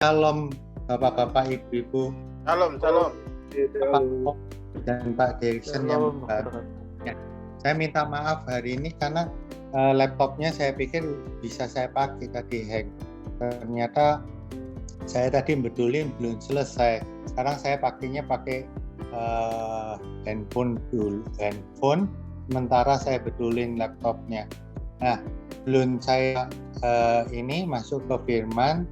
Shalom Bapak-bapak, Ibu-ibu, Salam, salam. Pak Pop dan Pak Derikson yang baru. Ya, saya minta maaf hari ini karena laptopnya saya pikir bisa saya pakai tadi hang. Ternyata saya tadi betulin belum selesai. Sekarang saya pakainya pakai handphone dulu, sementara saya betulin laptopnya. Nah, belum saya ini masuk ke firman.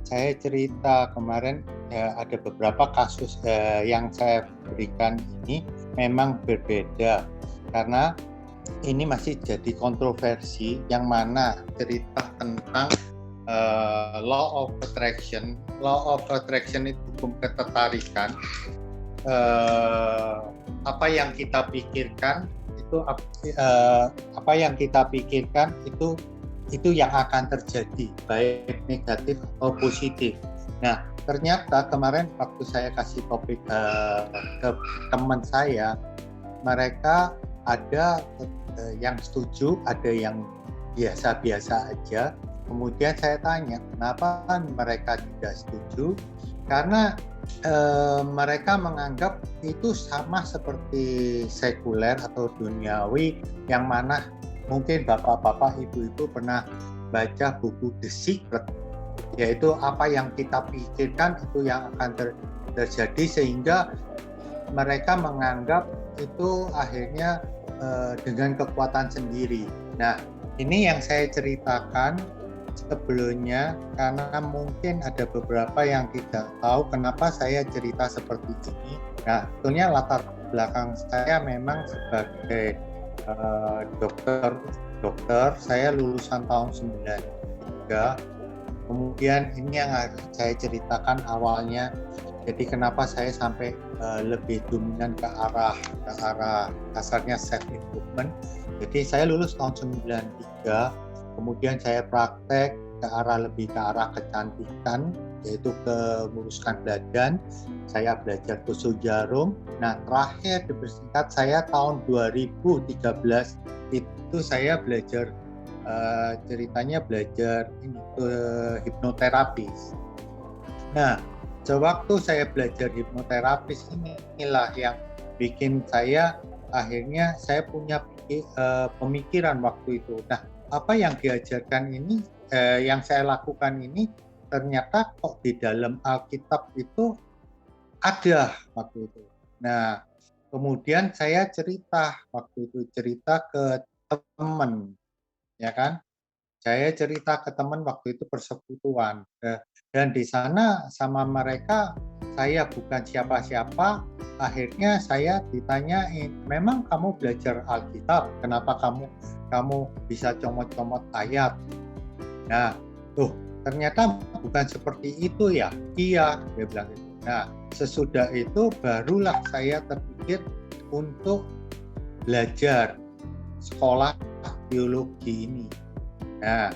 Saya cerita kemarin ada beberapa kasus yang saya berikan ini memang berbeda karena ini masih jadi kontroversi yang mana cerita tentang law of attraction. Law of attraction itu hukum ketertarikan. Apa yang kita pikirkan itu apa yang kita pikirkan itu yang akan terjadi, baik negatif atau positif. Nah, ternyata kemarin waktu saya kasih topik ke teman saya, mereka ada yang setuju, ada yang biasa-biasa aja. Kemudian saya tanya, kenapa mereka tidak setuju? Karena mereka menganggap itu sama seperti sekuler atau duniawi, yang mana mungkin bapak-bapak, ibu-ibu pernah baca buku The Secret, yaitu apa yang kita pikirkan itu yang akan terjadi, sehingga mereka menganggap itu akhirnya dengan kekuatan sendiri. Nah, ini yang saya ceritakan sebelumnya karena mungkin ada beberapa yang tidak tahu kenapa saya cerita seperti ini. Nah, tentunya latar belakang saya memang sebagai dokter, saya lulusan tahun 93. Kemudian ini yang saya ceritakan awalnya. Jadi kenapa saya sampai lebih dominan ke arah kasarnya self improvement. Jadi saya lulus tahun 93, kemudian saya praktek lebih ke arah kecantikan, yaitu meluruskan badan. Saya belajar tusuk jarum. Nah, terakhir dipersingkat saya tahun 2013 itu saya belajar ceritanya belajar hipnoterapi. Nah, sewaktu saya belajar hipnoterapi inilah yang bikin saya akhirnya saya punya pemikiran waktu itu. Nah, apa yang diajarkan ini, yang saya lakukan ini ternyata kok di dalam Alkitab itu ada waktu itu. Nah, kemudian saya cerita ke teman, ya kan? Saya cerita ke teman waktu itu persekutuan, dan di sana sama mereka saya bukan siapa-siapa. Akhirnya saya ditanyain, memang kamu belajar Alkitab, kenapa kamu bisa comot-comot ayat? Nah, ternyata bukan seperti itu ya. Iya, dia bilang itu. Nah, sesudah itu barulah saya terpikir untuk belajar sekolah teologi ini. Nah,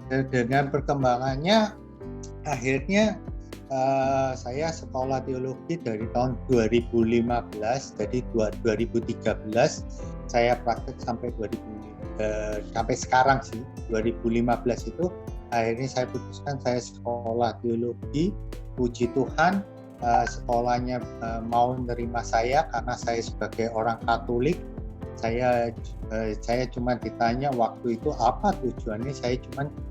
dengan perkembangannya akhirnya saya sekolah teologi dari tahun 2015, jadi 2013 saya praktek sampai sampai sekarang sih 2015 itu akhirnya saya putuskan saya sekolah teologi. Puji Tuhan, sekolahnya mau menerima saya karena saya sebagai orang Katolik. Saya cuma ditanya waktu itu apa tujuannya,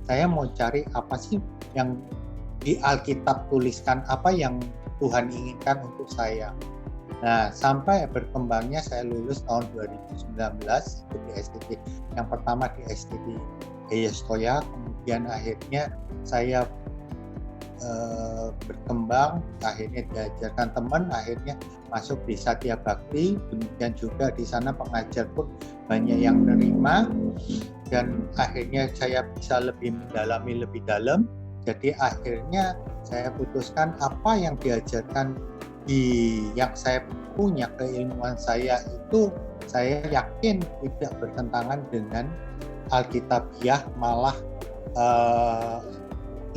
saya mau cari apa sih yang di Alkitab tuliskan, apa yang Tuhan inginkan untuk saya. Nah, sampai berkembangnya saya lulus tahun 2019 itu di STT. Yang pertama di STT Heyestoya, kemudian akhirnya saya berkembang, akhirnya diajarkan teman, akhirnya masuk di Satya Bhakti, kemudian juga di sana pengajar pun banyak yang menerima, dan akhirnya saya bisa lebih mendalami lebih dalam. Jadi akhirnya saya putuskan apa yang diajarkan yang saya punya, keilmuan saya itu saya yakin tidak bertentangan dengan Alkitabiah, malah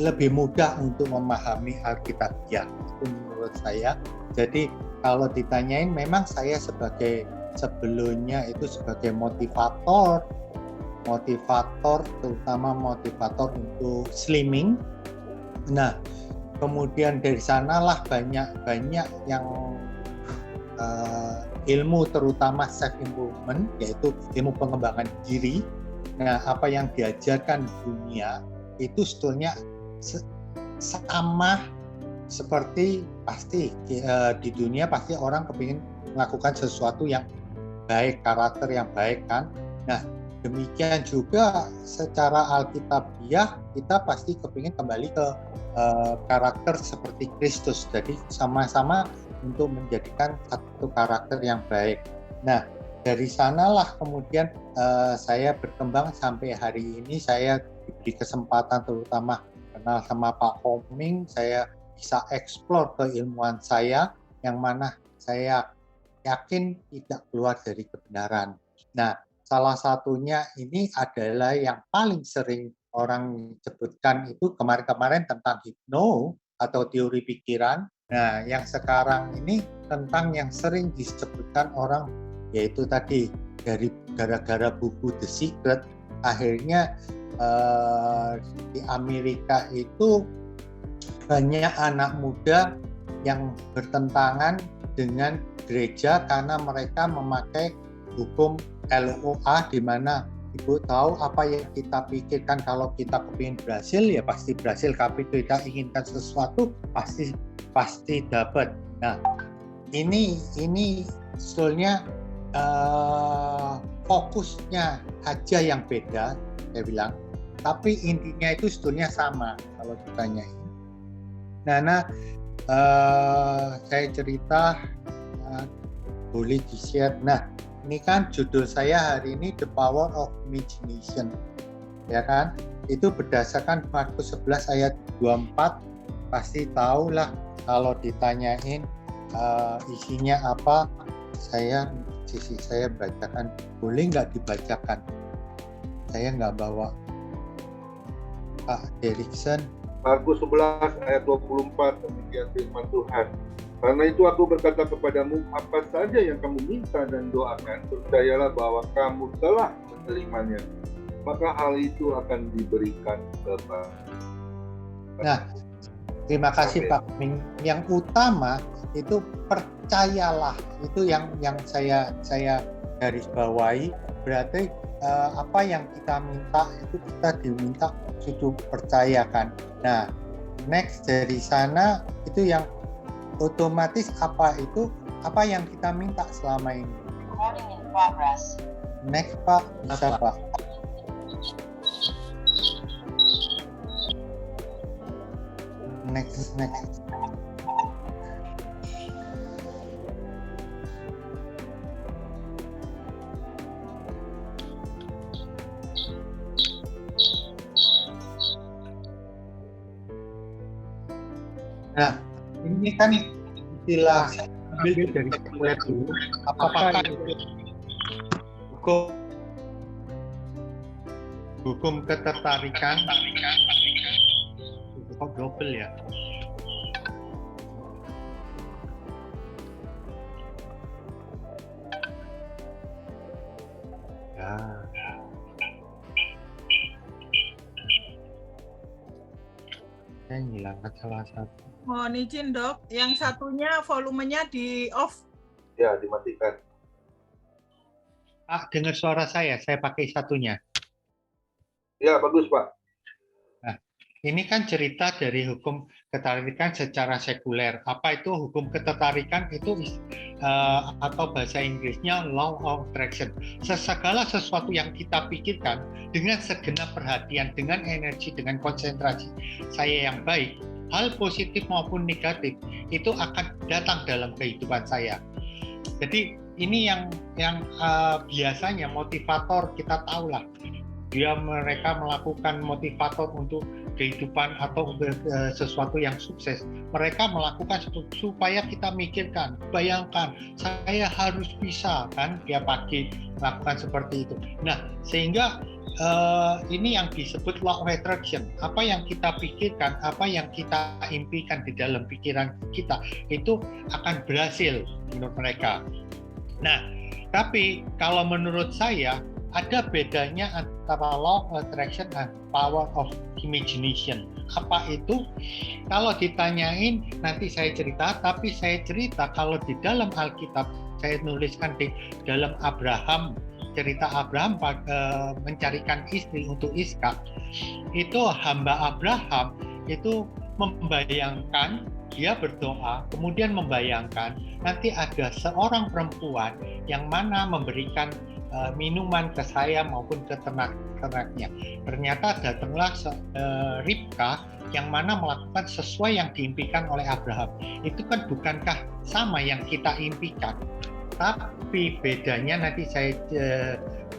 lebih mudah untuk memahami Alkitabiah itu menurut saya. Jadi kalau ditanyain, memang saya sebelumnya itu sebagai motivator, terutama motivator untuk slimming. Nah, kemudian dari sanalah banyak yang ilmu terutama self improvement, yaitu ilmu pengembangan diri. Nah, apa yang diajarkan dunia itu sebetulnya sama seperti pasti di dunia pasti orang kepingin melakukan sesuatu yang baik, karakter yang baik kan. Nah, demikian juga secara alkitabiah kita pasti kepingin kembali ke karakter seperti Kristus. Jadi sama-sama untuk menjadikan satu karakter yang baik. Nah, dari sanalah kemudian saya berkembang sampai hari ini. Saya diberi kesempatan terutama kenal sama Pak Koming, saya bisa eksplor keilmuan saya yang mana saya yakin tidak keluar dari kebenaran. Nah, salah satunya ini adalah yang paling sering orang sebutkan itu kemarin-kemarin tentang hipno atau teori pikiran. Nah, yang sekarang ini tentang yang sering disebutkan orang yaitu tadi dari gara-gara buku The Secret, akhirnya di Amerika itu banyak anak muda yang bertentangan dengan gereja karena mereka memakai hukum LOA, di mana Ibu tahu apa yang kita pikirkan kalau kita kepingin berhasil, ya pasti berhasil. Tapi kita inginkan sesuatu pasti dapat. Nah, ini sebetulnya fokusnya aja yang beda, saya bilang. Tapi intinya itu sebetulnya sama kalau ditanyain. Nah, saya cerita boleh di-share. Nah, ini kan judul saya hari ini The Power of Imagination, ya kan? Itu berdasarkan Markus 11 ayat 24. Pasti tahulah kalau ditanyain isinya apa. Saya bacakan. Boleh nggak dibacakan? Saya nggak bawa. Pak Derikson. Markus 11 ayat 24, demikian firman Tuhan. Karena itu aku berkata kepadamu, apa saja yang kamu minta dan doakan, percayalah bahwa kamu telah menerimanya, maka hal itu akan diberikan kepada. Nah, terima kasih Pak Ming. Yang utama itu percayalah, itu yang saya garis bawahi. Berarti apa yang kita minta itu kita diminta sudah percayakan. Nah, next dari sana itu yang otomatis apa yang kita minta selama ini. Recording in progress. Next Pak, bisa Pak. Next. Nah, ini kan istilah ambil dari sekuler dulu. Apakah itu hukum ketertarikan? Kok double ya? Ya. Saya hilangkan salah satu. Mohon izin dok, yang satunya volumenya di off. Ya, dimatikan. Dengar suara saya pakai satunya. Ya, bagus Pak. Nah, ini kan cerita dari hukum ketertarikan secara sekuler. Apa itu hukum ketertarikan? Itu atau bahasa Inggrisnya law of attraction. Segala sesuatu yang kita pikirkan dengan segenap perhatian, dengan energi, dengan konsentrasi saya yang baik, hal positif maupun negatif itu akan datang dalam kehidupan saya. Jadi ini yang biasanya motivator kita tahulah. Mereka melakukan motivator untuk kehidupan atau sesuatu yang sukses. Mereka melakukan supaya kita mikirkan, bayangkan saya harus bisa kan tiap pagi melakukan seperti itu. Nah, sehingga ini yang disebut law of attraction. Apa yang kita pikirkan, apa yang kita impikan di dalam pikiran kita itu akan berhasil menurut mereka. Nah, tapi kalau menurut saya ada bedanya antara law of attraction dan power of imagination. Apa itu? Kalau ditanyain nanti saya cerita, tapi saya cerita kalau di dalam Alkitab saya nuliskan di dalam Abraham, cerita Abraham mencarikan istri untuk Iskak. Itu hamba Abraham itu membayangkan, dia berdoa, kemudian membayangkan nanti ada seorang perempuan yang mana memberikan minuman ke saya maupun ke ternak-ternaknya. Ternyata datanglah Ribka yang mana melakukan sesuai yang diimpikan oleh Abraham. Itu kan bukankah sama yang kita impikan? Tapi bedanya nanti saya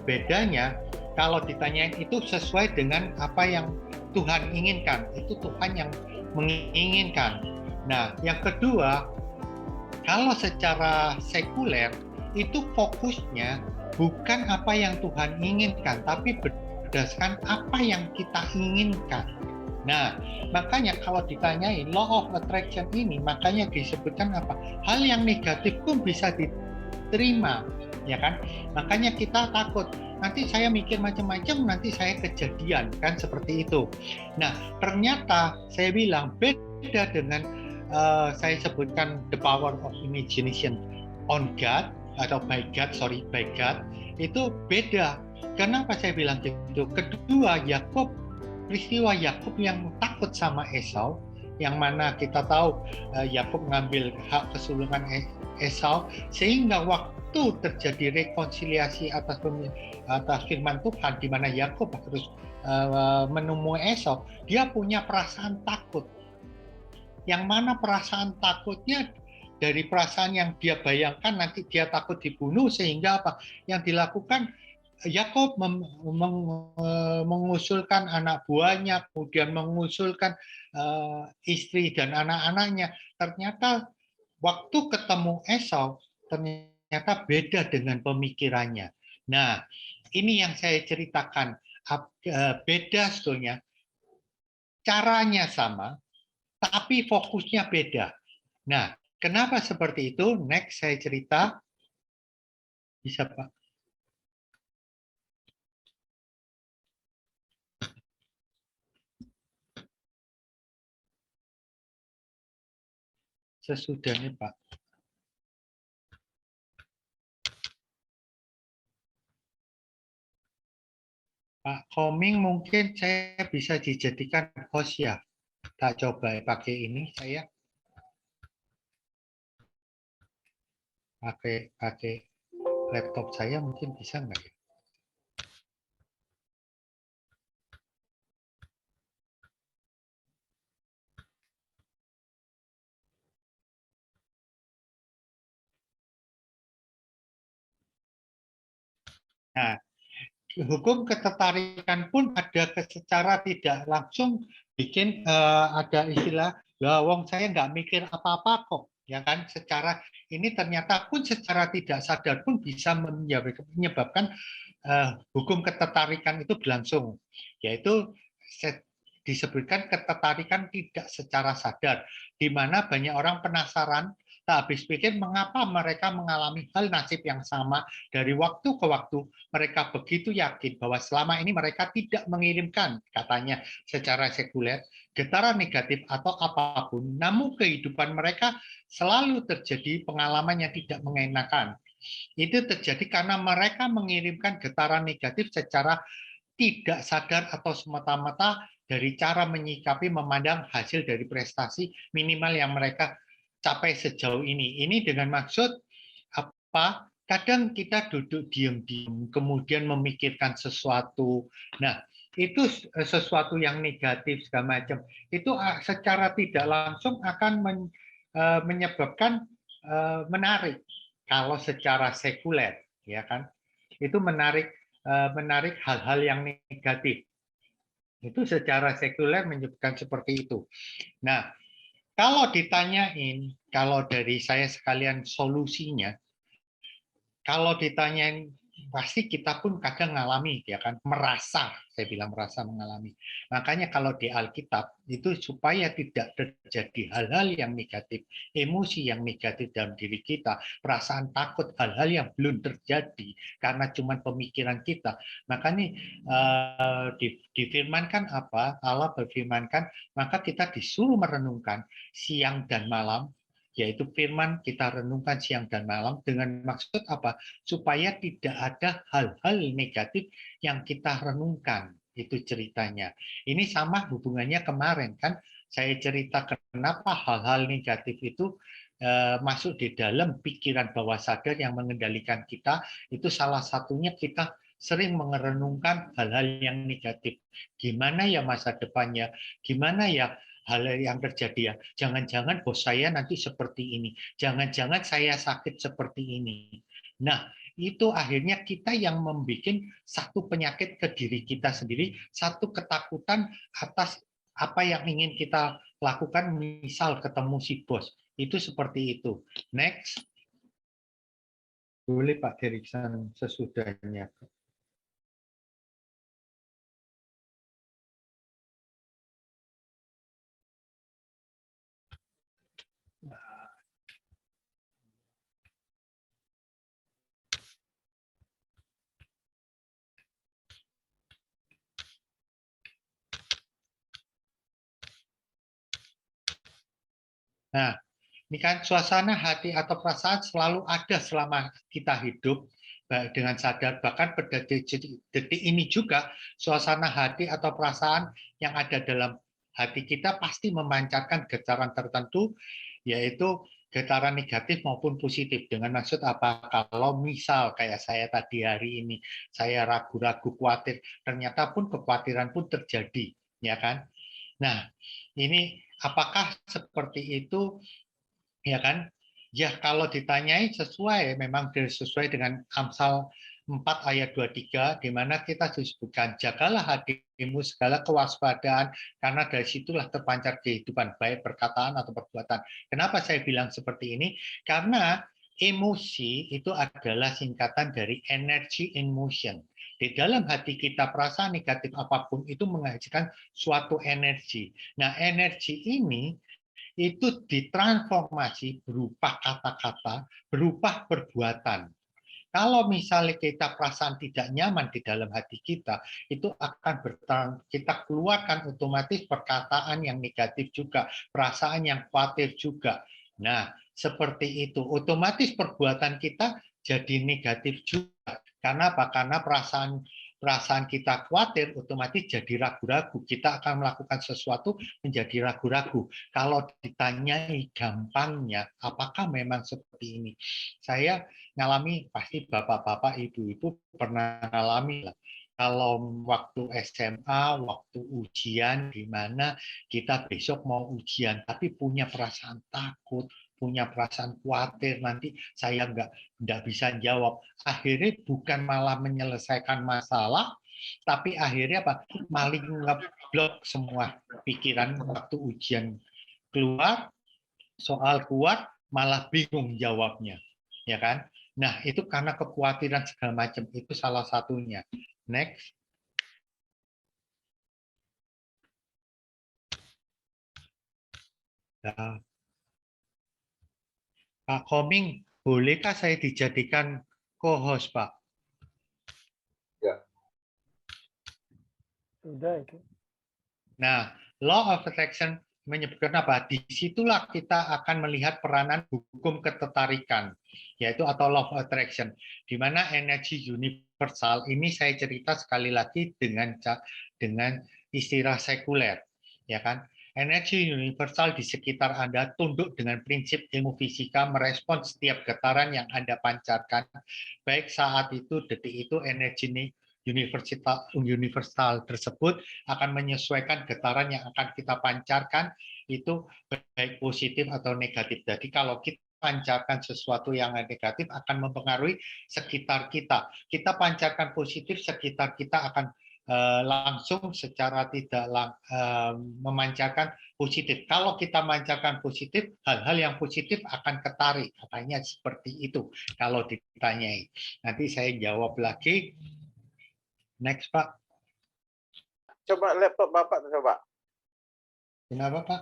bedanya kalau ditanyain itu sesuai dengan apa yang Tuhan inginkan. Itu Tuhan yang menginginkan. Nah, yang kedua, kalau secara sekuler itu fokusnya bukan apa yang Tuhan inginkan, tapi berdasarkan apa yang kita inginkan. Nah, makanya kalau ditanyain law of attraction ini, makanya disebutkan apa? Hal yang negatif pun bisa diterima, ya kan? Makanya kita takut, nanti saya mikir macam-macam, nanti saya kejadian, kan seperti itu. Nah, ternyata saya bilang beda dengan saya sebutkan the power of imagination on God, atau by God, itu beda. Kenapa saya bilang gitu? Kedua, peristiwa Yakub yang takut sama Esau, yang mana kita tahu Yakub mengambil hak kesulungan Esau, sehingga waktu terjadi rekonsiliasi atas firman Tuhan, di mana Yakub harus menemui Esau, dia punya perasaan takut. Yang mana perasaan takutnya dari perasaan yang dia bayangkan nanti dia takut dibunuh, sehingga apa yang dilakukan Yakub mengusulkan anak buahnya, kemudian mengusulkan istri dan anak-anaknya. Ternyata waktu ketemu Esau ternyata beda dengan pemikirannya. Nah, ini yang saya ceritakan, beda sebetulnya, caranya sama tapi fokusnya beda. Nah, kenapa seperti itu? Next saya cerita. Bisa, Pak? Sesudahnya, Pak. Pak Koming mungkin saya bisa dijadikan host ya. Tak coba pakai ini saya. Pakai laptop saya mungkin bisa nggak ya? Nah, hukum ketertarikan pun ada secara tidak langsung bikin ada istilah, wong saya nggak mikir apa-apa kok, ya kan? Secara ini ternyata pun secara tidak sadar pun bisa menyebabkan hukum ketertarikan itu berlangsung, yaitu disebutkan ketertarikan tidak secara sadar, di mana banyak orang penasaran, tak habis pikir mengapa mereka mengalami hal nasib yang sama dari waktu ke waktu. Mereka begitu yakin bahwa selama ini mereka tidak mengirimkan, katanya secara sekuler, getaran negatif atau apapun, namun kehidupan mereka selalu terjadi pengalaman yang tidak mengenakan. Itu terjadi karena mereka mengirimkan getaran negatif secara tidak sadar atau semata-mata dari cara menyikapi, memandang hasil dari prestasi minimal yang mereka capai sejauh ini. Ini dengan maksud apa? Kadang kita duduk diam-diam, kemudian memikirkan sesuatu. Nah, itu sesuatu yang negatif segala macam. Itu secara tidak langsung akan menyebabkan menarik. Kalau secara sekuler, ya kan, itu menarik hal-hal yang negatif. Itu secara sekuler menyebutkan seperti itu. Nah, kalau ditanyain, kalau dari saya sekalian solusinya, kalau ditanyain pasti kita pun kadang ngalami, ya kan, merasa, saya bilang merasa mengalami. Makanya kalau di Alkitab itu supaya tidak terjadi hal-hal yang negatif, emosi yang negatif dalam diri kita, perasaan takut, hal-hal yang belum terjadi karena cuma pemikiran kita. Makanya difirmankan apa? Allah berfirmankan, maka kita disuruh merenungkan siang dan malam, yaitu firman kita renungkan siang dan malam dengan maksud apa? Supaya tidak ada hal-hal negatif yang kita renungkan. Itu ceritanya. Ini sama hubungannya kemarin kan saya cerita kenapa hal-hal negatif itu masuk di dalam pikiran bawah sadar yang mengendalikan kita. Itu salah satunya kita sering merenungkan hal-hal yang negatif. Gimana ya masa depannya? Gimana ya hal yang terjadi ya? Jangan-jangan bos saya nanti seperti ini. Jangan-jangan saya sakit seperti ini. Nah, itu akhirnya kita yang membuat satu penyakit ke diri kita sendiri, satu ketakutan atas apa yang ingin kita lakukan, misal ketemu si bos. Itu seperti itu. Next. Boleh Pak Deriksan sesudahnya. Nah, ini kan suasana hati atau perasaan selalu ada selama kita hidup dengan sadar. Bahkan pada detik ini juga suasana hati atau perasaan yang ada dalam hati kita pasti memancarkan getaran tertentu, yaitu getaran negatif maupun positif. Dengan maksud apa? Kalau misal kayak saya tadi hari ini, saya ragu-ragu, khawatir, ternyata pun kekhawatiran pun terjadi, ya kan? Nah, ini apakah seperti itu, ya kan? Ya, kalau ditanyai sesuai, memang sesuai dengan Amsal 4 ayat 23, di mana kita disebutkan, jagalah hatimu segala kewaspadaan, karena dari situlah terpancar kehidupan, baik perkataan atau perbuatan. Kenapa saya bilang seperti ini? Karena emosi itu adalah singkatan dari energy in motion. Di dalam hati kita, perasaan negatif apapun itu menghasilkan suatu energi. Nah, energi ini itu ditransformasi berupa kata-kata, berupa perbuatan. Kalau misalnya kita perasaan tidak nyaman di dalam hati kita, itu akan kita keluarkan otomatis perkataan yang negatif juga, perasaan yang khawatir juga. Nah, seperti itu. Otomatis perbuatan kita jadi negatif juga. Karena apa? Karena perasaan kita khawatir, otomatis jadi ragu-ragu. Kita akan melakukan sesuatu menjadi ragu-ragu. Kalau ditanyai gampangnya, apakah memang seperti ini? Saya ngalami, pasti bapak-bapak, ibu-ibu pernah ngalami lah. Kalau waktu SMA, waktu ujian, di mana kita besok mau ujian, tapi punya perasaan takut, punya perasaan khawatir, nanti saya nggak bisa jawab. Akhirnya bukan malah menyelesaikan masalah, tapi akhirnya apa? Maling ngeblok semua pikiran waktu ujian keluar, soal keluar, malah bingung jawabnya, ya kan? Nah, itu karena kekhawatiran segala macam, itu salah satunya. Next. Nah, Pak Koming, bolehkah saya dijadikan co-host, Pak? Ya. Sudah itu. Nah, law of attraction menyebutkan apa? Disitulah kita akan melihat peranan hukum ketertarikan, yaitu atau law of attraction, di mana energi universal ini saya cerita sekali lagi dengan istilah sekuler, ya kan? Energi universal di sekitar Anda tunduk dengan prinsip ilmu fisika, merespon setiap getaran yang Anda pancarkan, baik saat itu, detik itu, energi universal tersebut akan menyesuaikan getaran yang akan kita pancarkan, itu baik positif atau negatif. Jadi kalau kita pancarkan sesuatu yang negatif akan mempengaruhi sekitar kita. Kita pancarkan positif, sekitar kita akan langsung secara tidak memancarkan positif. Kalau kita mancarkan positif, hal-hal yang positif akan ketarik. Katanya seperti itu kalau ditanyai. Nanti saya jawab lagi. Next, Pak. Coba laptop Bapak coba. Kenapa, Pak?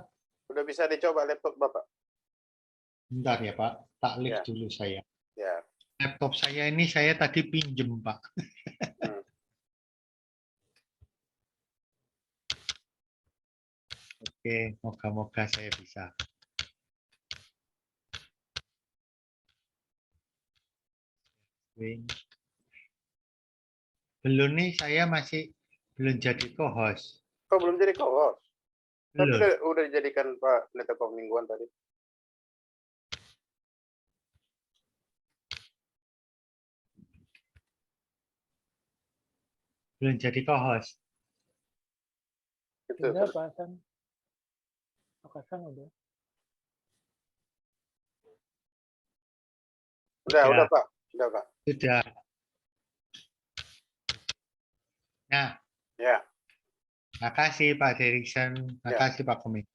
Udah bisa dicoba laptop Bapak? Bentar ya, Pak. Tak lift Ya. dulu saya. Ya. Laptop saya ini saya tadi pinjem, Pak. Hmm. Oke, moga-moga saya bisa. Belum nih, saya masih belum jadi co-host. Kok belum jadi co-host? Tapi Belum. udah dijadikan Pak Pendeta mingguan tadi. Belum jadi co-host. Itu. Udah Pak Hasan. Pak Hasan udah. Udah Pak. Udah Pak. Sudah. Nah, Ya. makasih Pak Derikson, makasih Pak Komik.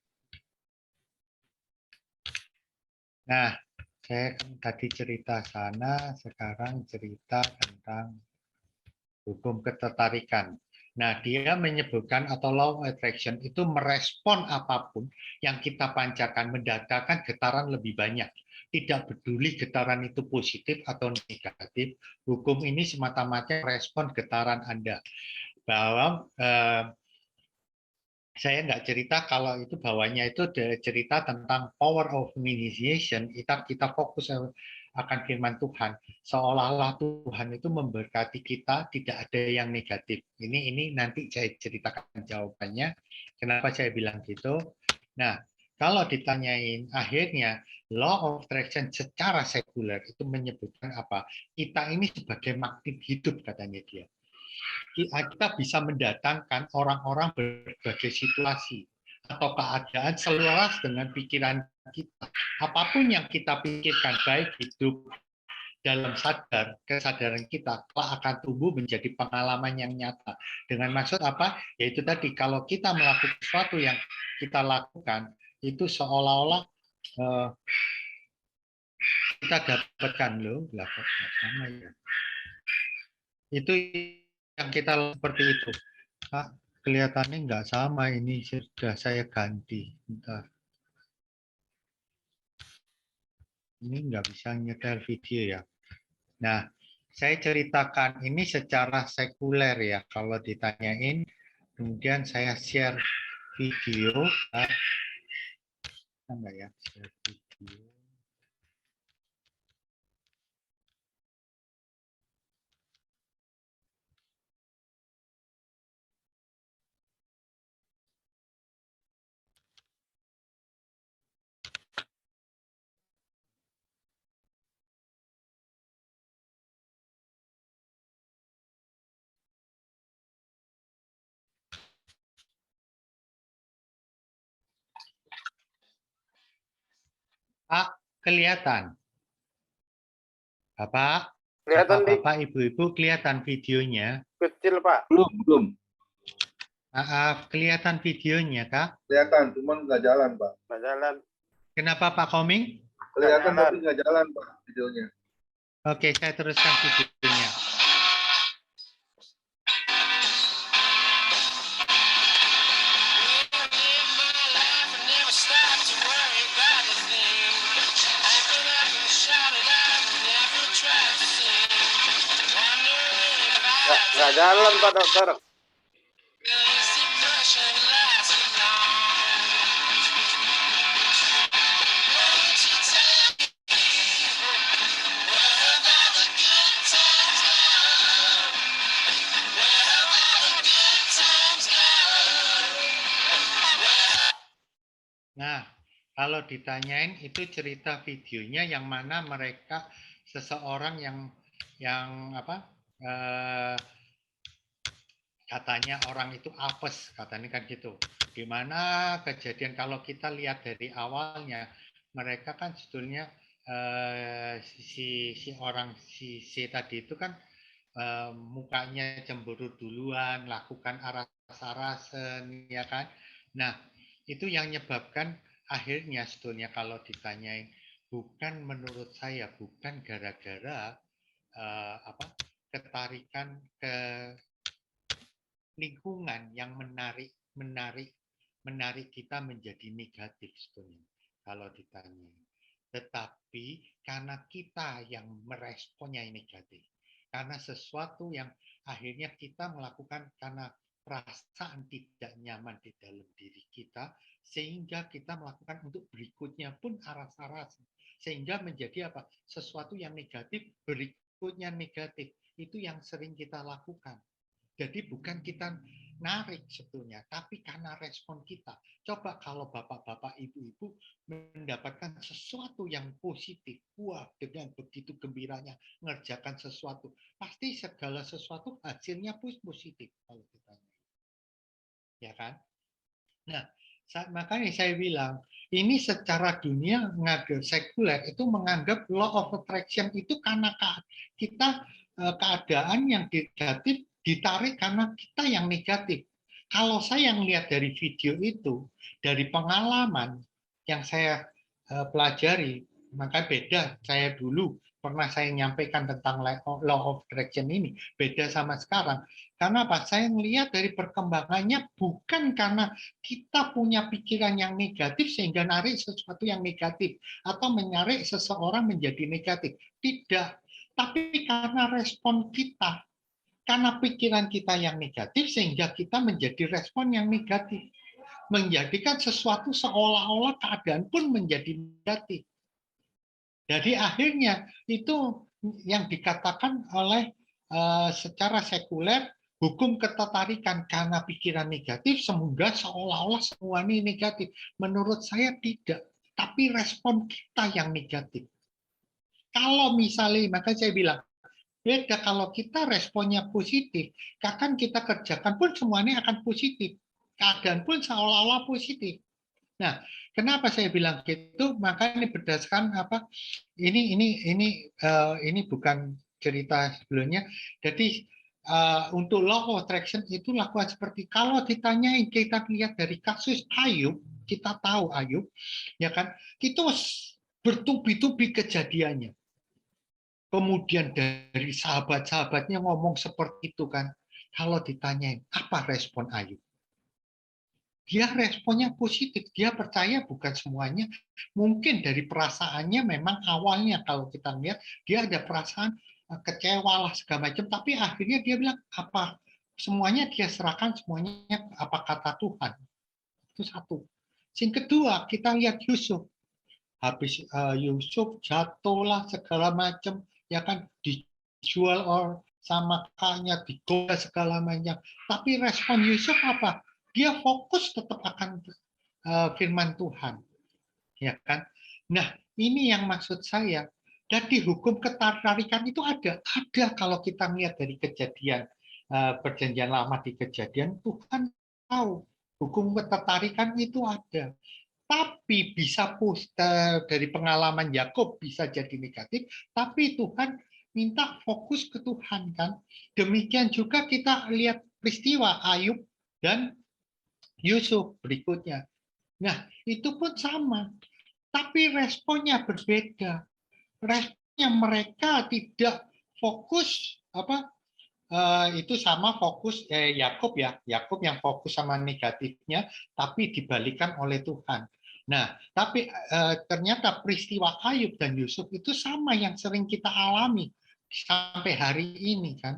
Nah, saya kan tadi cerita sana, sekarang cerita tentang hukum ketertarikan. Nah, dia menyebutkan atau law of attraction itu merespon apapun yang kita pancarkan, mendatangkan getaran lebih banyak. Tidak peduli getaran itu positif atau negatif, hukum ini semata-mata respon getaran Anda. Bahwa saya nggak cerita kalau itu bawahnya itu cerita tentang power of initiation. Kita fokus akan firman Tuhan, seolah-olah Tuhan itu memberkati kita, tidak ada yang negatif. Ini nanti saya ceritakan jawabannya. Kenapa saya bilang gitu? Nah, kalau ditanyain akhirnya law of attraction secara sekuler itu menyebutkan apa? Kita ini sebagai magnet hidup katanya dia. Kita bisa mendatangkan orang-orang berbagai situasi atau keadaan selaras dengan pikiran kita. Apapun yang kita pikirkan, baik hidup dalam kesadaran kita, akan tumbuh menjadi pengalaman yang nyata. Dengan maksud apa? Yaitu tadi, kalau kita melakukan sesuatu yang kita lakukan, itu seolah-olah kita dapatkan loh, sama ya. Itu yang kita seperti itu. Pak, kelihatannya nggak sama, ini sudah saya ganti. Bentar. Ini nggak bisa nyetel video ya. Nah, saya ceritakan ini secara sekuler ya. Kalau ditanyain, kemudian saya share video. Enggak ya, share video. Pak, kelihatan? Bapak, Kelihatan Bapak, Ibu-ibu kelihatan videonya? kecil Pak. Belum. Kelihatan videonya, Kak? Kelihatan, cuman nggak jalan, Pak. Nggak jalan. Kenapa Pak Koming? Kelihatan Nggak jalan. tapi nggak jalan, Pak, videonya. Oke, saya teruskan videonya. Nggak jalan Pak Dokter. Nah, kalau ditanyain itu cerita videonya yang mana mereka seseorang yang apa? Katanya orang itu apes, katanya kan gitu. Gimana kejadian kalau kita lihat dari awalnya, mereka kan sebetulnya si C tadi itu kan mukanya cemburu duluan, lakukan aras-arasan, ya kan? Nah, itu yang menyebabkan akhirnya sebetulnya kalau ditanyain, bukan menurut saya, bukan gara-gara ketarikan ke lingkungan yang menarik kita menjadi negatif sebetulnya kalau ditanya. Tetapi karena kita yang meresponnya negatif, karena sesuatu yang akhirnya kita melakukan karena perasaan tidak nyaman di dalam diri kita, sehingga kita melakukan untuk berikutnya pun aras-aras, sehingga menjadi apa? Sesuatu yang negatif berikutnya negatif. Itu yang sering kita lakukan. Jadi bukan kita narik sebetulnya, tapi karena respon kita. Coba kalau bapak-bapak, ibu-ibu mendapatkan sesuatu yang positif, wah dengan begitu gembiranya mengerjakan sesuatu, pasti segala sesuatu hasilnya positif kalau ditanya. Ya kan? Nah, makanya saya bilang, ini secara dunia menganggap sekuler itu menganggap law of attraction itu karena kita keadaan yang negatif ditarik karena kita yang negatif. Kalau saya melihat dari video itu, dari pengalaman yang saya pelajari, maka beda. Saya dulu pernah saya menyampaikan tentang law of attraction ini, beda sama sekarang. Karena apa? Saya melihat dari perkembangannya bukan karena kita punya pikiran yang negatif sehingga narik sesuatu yang negatif atau menarik seseorang menjadi negatif. Tidak. Tapi karena respon kita, karena pikiran kita yang negatif sehingga kita menjadi respon yang negatif. Menjadikan sesuatu seolah-olah keadaan pun menjadi negatif. Jadi akhirnya itu yang dikatakan oleh secara sekuler hukum ketertarikan karena pikiran negatif semoga seolah-olah semua ini negatif. Menurut saya tidak, tapi respon kita yang negatif. Kalau misalnya, maka saya bilang, beda kalau kita responnya positif, akan kita kerjakan pun semuanya akan positif. Keadaan pun seolah-olah positif. Nah, kenapa saya bilang gitu? Maka ini berdasarkan apa? Ini bukan cerita sebelumnya. Jadi untuk law of attraction itu lakukan seperti kalau ditanyain kita lihat dari kasus Ayub, kita tahu Ayub, ya kan? Itu bertubi-tubi kejadiannya. Kemudian dari sahabat-sahabatnya ngomong seperti itu kan. Kalau ditanyain, apa respon Ayub? Dia responnya positif. Dia percaya bukan semuanya. Mungkin dari perasaannya memang awalnya kalau kita lihat, dia ada perasaan kecewa lah segala macam. Tapi akhirnya dia bilang, apa semuanya dia serahkan, semuanya apa kata Tuhan. Itu satu. Yang kedua, kita lihat Yusuf. Habis Yusuf jatuhlah segala macam, ya kan dijual sama kakaknya, digoda segala macam. Tapi respon Yusuf apa? Dia fokus tetap akan firman Tuhan, ya kan? Nah, ini yang maksud saya. Jadi hukum ketertarikan itu ada kalau kita lihat dari kejadian perjanjian lama di kejadian, Tuhan tahu hukum ketertarikan itu ada. Tapi bisa dari pengalaman Yakub bisa jadi negatif, tapi Tuhan minta fokus ke Tuhan kan. Demikian juga kita lihat peristiwa Ayub dan Yusuf berikutnya. Nah, itu pun sama. Tapi responnya berbeda. Responnya mereka tidak fokus itu sama fokus Yakub ya. Yakub yang fokus sama negatifnya tapi dibalikan oleh Tuhan. Nah, tapi ternyata peristiwa Ayub dan Yusuf itu sama yang sering kita alami sampai hari ini kan.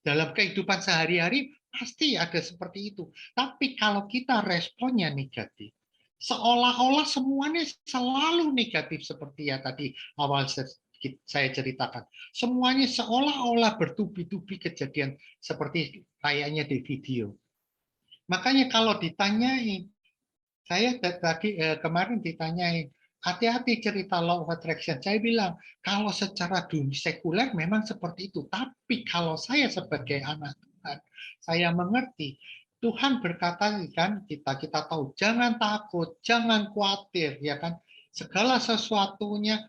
Dalam kehidupan sehari-hari pasti ada seperti itu. Tapi kalau kita responnya negatif, seolah-olah semuanya selalu negatif seperti ya tadi awal saya ceritakan. Semuanya seolah-olah bertubi-tubi kejadian seperti kayaknya di video. Makanya kalau ditanyain, saya tadi kemarin ditanyain, hati-hati cerita law of attraction. Saya bilang, kalau secara dunia sekuler memang seperti itu. Tapi kalau saya sebagai anak Tuhan, saya mengerti. Tuhan berkata kan kita tahu jangan takut, jangan khawatir ya kan. Segala sesuatunya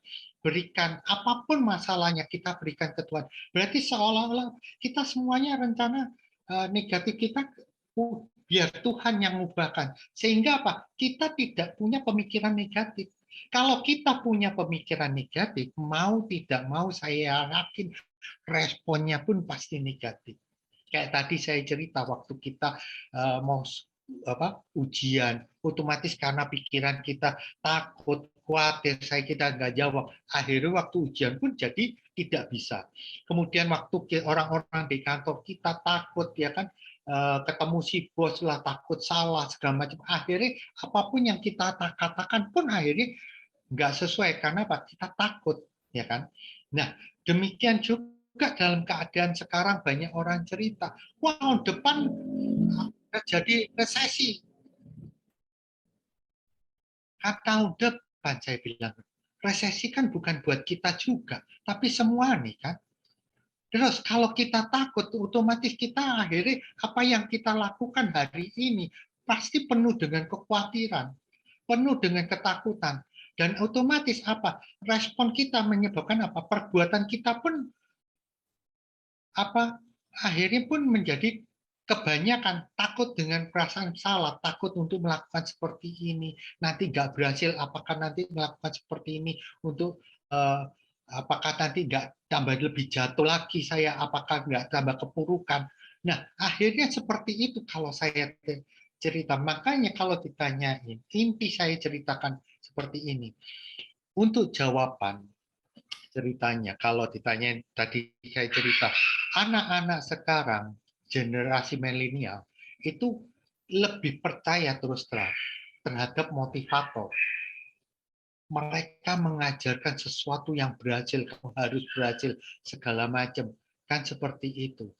berikan apapun masalahnya, kita berikan ke Tuhan. Berarti seolah-olah kita semuanya rencana negatif kita biar Tuhan yang mengubahkan. Sehingga apa? Kita tidak punya pemikiran negatif. Kalau kita punya pemikiran negatif, mau tidak mau saya yakin responnya pun pasti negatif. Kayak tadi saya cerita waktu kita mau ujian, otomatis karena pikiran kita takut, khawatir, saya kita nggak jawab. Akhirnya waktu ujian pun jadi tidak bisa. Kemudian waktu orang-orang di kantor kita takut, ya kan, ketemu si bos lah, takut salah segala macam. Akhirnya apapun yang kita katakan pun akhirnya nggak sesuai karena apa? Kita takut, ya kan. Nah, demikian juga dalam keadaan sekarang banyak orang cerita, wah tahun depan terjadi resesi. Tahun depan saya bilang, resesi kan bukan buat kita juga, tapi semua nih kan. Terus kalau kita takut, otomatis kita akhirnya apa yang kita lakukan hari ini pasti penuh dengan kekhawatiran, penuh dengan ketakutan. Dan otomatis apa? Respon kita menyebabkan apa? Perbuatan kita pun apa? Akhirnya pun menjadi kebanyakan takut dengan perasaan salah, takut untuk melakukan seperti ini. Nanti nggak berhasil, apakah nanti melakukan seperti ini untuk apakah nanti nggak tambah lebih jatuh lagi saya, apakah nggak tambah kepurukan. Nah, akhirnya seperti itu kalau saya cerita. Makanya kalau ditanyain, inti saya ceritakan seperti ini. Untuk jawaban ceritanya, kalau ditanyain tadi saya cerita, anak-anak sekarang, generasi milenial, itu lebih percaya terus terang terhadap motivator. Mereka mengajarkan sesuatu yang berhasil, kamu harus berhasil, segala macam. Kan seperti itu.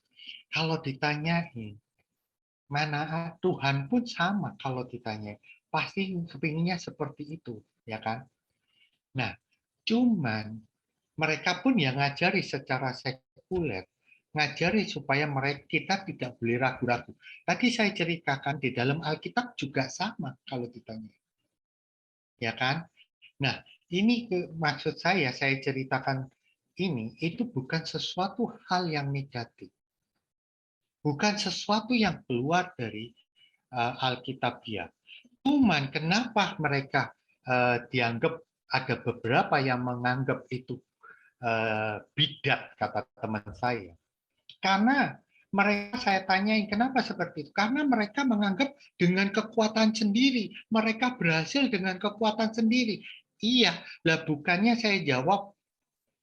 Kalau ditanyain, mana Tuhan pun sama kalau ditanya. Pasti kepinginnya seperti itu, ya kan? Nah, cuman mereka pun yang ngajari secara sekuler, ngajari supaya mereka kita tidak boleh ragu-ragu. Tadi saya ceritakan di dalam Alkitab juga sama kalau ditanya. Ya kan? Nah, ini maksud saya ceritakan ini, itu bukan sesuatu hal yang negatif. Bukan sesuatu yang keluar dari Alkitabiah. Cuman kenapa mereka dianggap, ada beberapa yang menganggap itu bidat, kata teman saya. Karena mereka, saya tanyain kenapa seperti itu. Karena mereka menganggap dengan kekuatan sendiri. Mereka berhasil dengan kekuatan sendiri. Iya, lah bukannya saya jawab,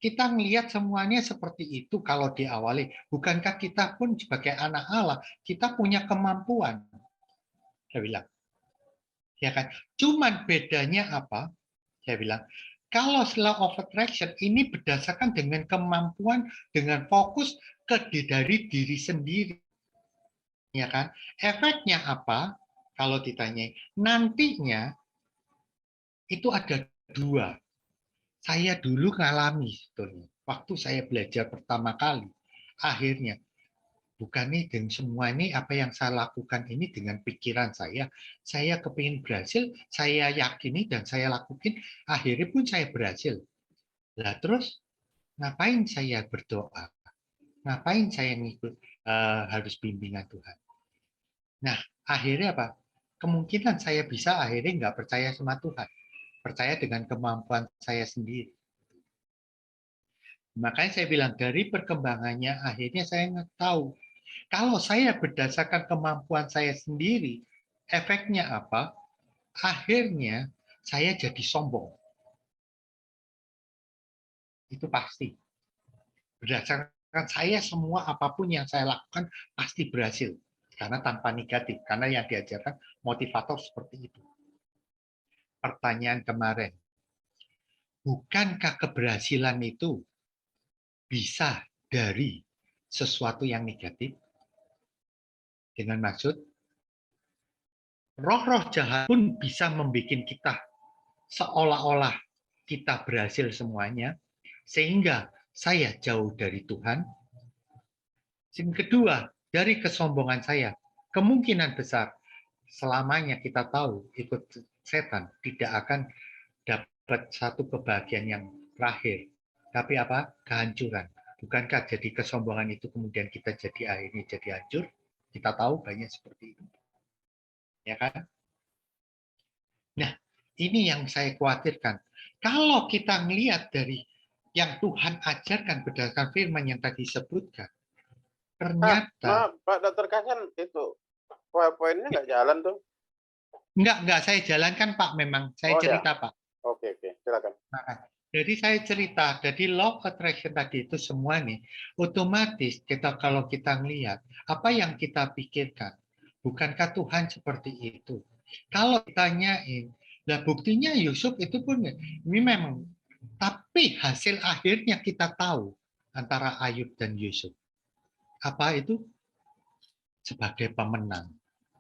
kita melihat semuanya seperti itu kalau diawali. Bukankah kita pun sebagai anak Allah, kita punya kemampuan? Saya bilang. Ya kan? Cuman bedanya apa? Saya bilang, kalau law of attraction ini berdasarkan dengan kemampuan, dengan fokus dari diri sendiri. Ya kan? Efeknya apa? Kalau ditanya, nantinya itu ada dua. Saya dulu ngalami sebetulnya. Waktu saya belajar pertama kali, akhirnya bukan nih dengan semua ini apa yang saya lakukan ini dengan pikiran saya kepingin berhasil, saya yakini dan saya lakukan, akhirnya pun saya berhasil. Lah terus ngapain saya berdoa? Ngapain saya ngikut harus bimbingan Tuhan? Nah, akhirnya apa? Kemungkinan saya bisa akhirnya nggak percaya sama Tuhan. Percaya dengan kemampuan saya sendiri. Makanya saya bilang dari perkembangannya akhirnya saya nggak tahu. Kalau saya berdasarkan kemampuan saya sendiri, efeknya apa? Akhirnya saya jadi sombong. Itu pasti. Berdasarkan saya semua apapun yang saya lakukan pasti berhasil. Karena tanpa negatif. Karena yang diajarkan motivator seperti itu. Pertanyaan kemarin. Bukankah keberhasilan itu bisa dari sesuatu yang negatif? Dengan maksud, roh-roh jahat pun bisa membuat kita seolah-olah kita berhasil semuanya, sehingga saya jauh dari Tuhan. Yang kedua, dari kesombongan saya, kemungkinan besar selamanya kita tahu ikut setan tidak akan dapat satu kebahagiaan yang terakhir. Tapi apa? Kehancuran. Bukankah jadi kesombongan itu kemudian kita jadi akhirnya jadi hancur? Kita tahu banyak seperti itu. Ya kan? Nah, ini yang saya khawatirkan. Kalau kita melihat dari yang Tuhan ajarkan berdasarkan firman yang tadi disebutkan, ternyata Maaf, Pak Dr. Kasan, itu PowerPoint-nya nggak jalan tuh. enggak saya jalankan Pak, memang saya Oh, ya. cerita Pak. Oke, silakan. Nah, jadi saya cerita, jadi law of attraction tadi itu semua nih, otomatis kita kalau kita melihat apa yang kita pikirkan, bukankah Tuhan seperti itu? Kalau ditanyain, nah buktinya Yusuf itu pun ini memang, tapi hasil akhirnya kita tahu antara Ayub dan Yusuf. Apa itu? Sebagai pemenang,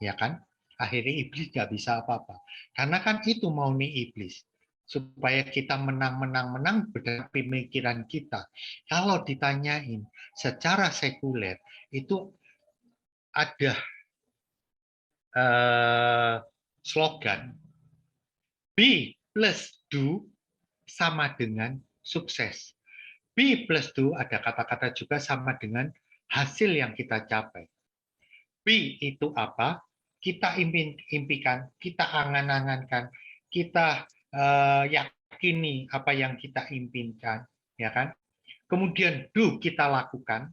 ya kan? Akhirnya iblis nggak bisa apa-apa. Karena kan itu mau nih iblis. Supaya kita menang berdasarkan pemikiran kita. Kalau ditanyain secara sekuler, itu ada slogan be plus do sama dengan sukses. Be plus do ada kata-kata juga sama dengan hasil yang kita capai. B itu apa? Kita impikan, kita angan-angankan, kita yakini apa yang kita impikan, ya kan? Kemudian do kita lakukan,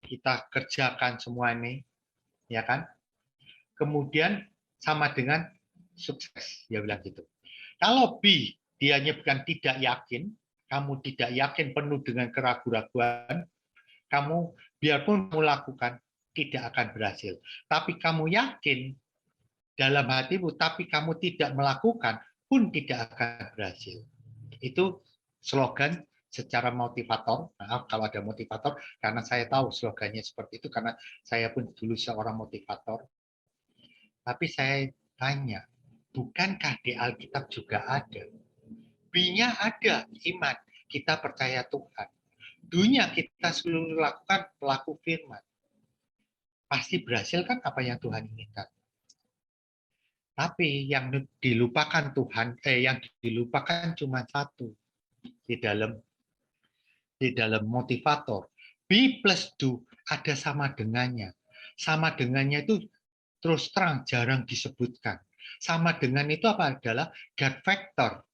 kita kerjakan semua ini, ya kan? Kemudian sama dengan sukses, dia bilang gitu. Kalau B dianya bukan tidak yakin, kamu tidak yakin penuh dengan keraguan-raguan, kamu biarpun kamu lakukan tidak akan berhasil. Tapi kamu yakin dalam hatimu, tapi kamu tidak melakukan pun tidak akan berhasil. Itu slogan secara motivator. Maaf kalau ada motivator, karena saya tahu slogannya seperti itu, karena saya pun dulu seorang motivator. Tapi saya tanya, bukankah di Alkitab juga ada? B-nya ada, iman. Kita percaya Tuhan. Dunia kita selalu lakukan pelaku firman. Pasti berhasil kan apa yang Tuhan inginkan. Tapi yang dilupakan Tuhan, yang dilupakan cuma satu di dalam motivator. B plus do ada sama dengannya. Sama dengannya itu terus terang jarang disebutkan. Sama dengan itu apa adalah God factor.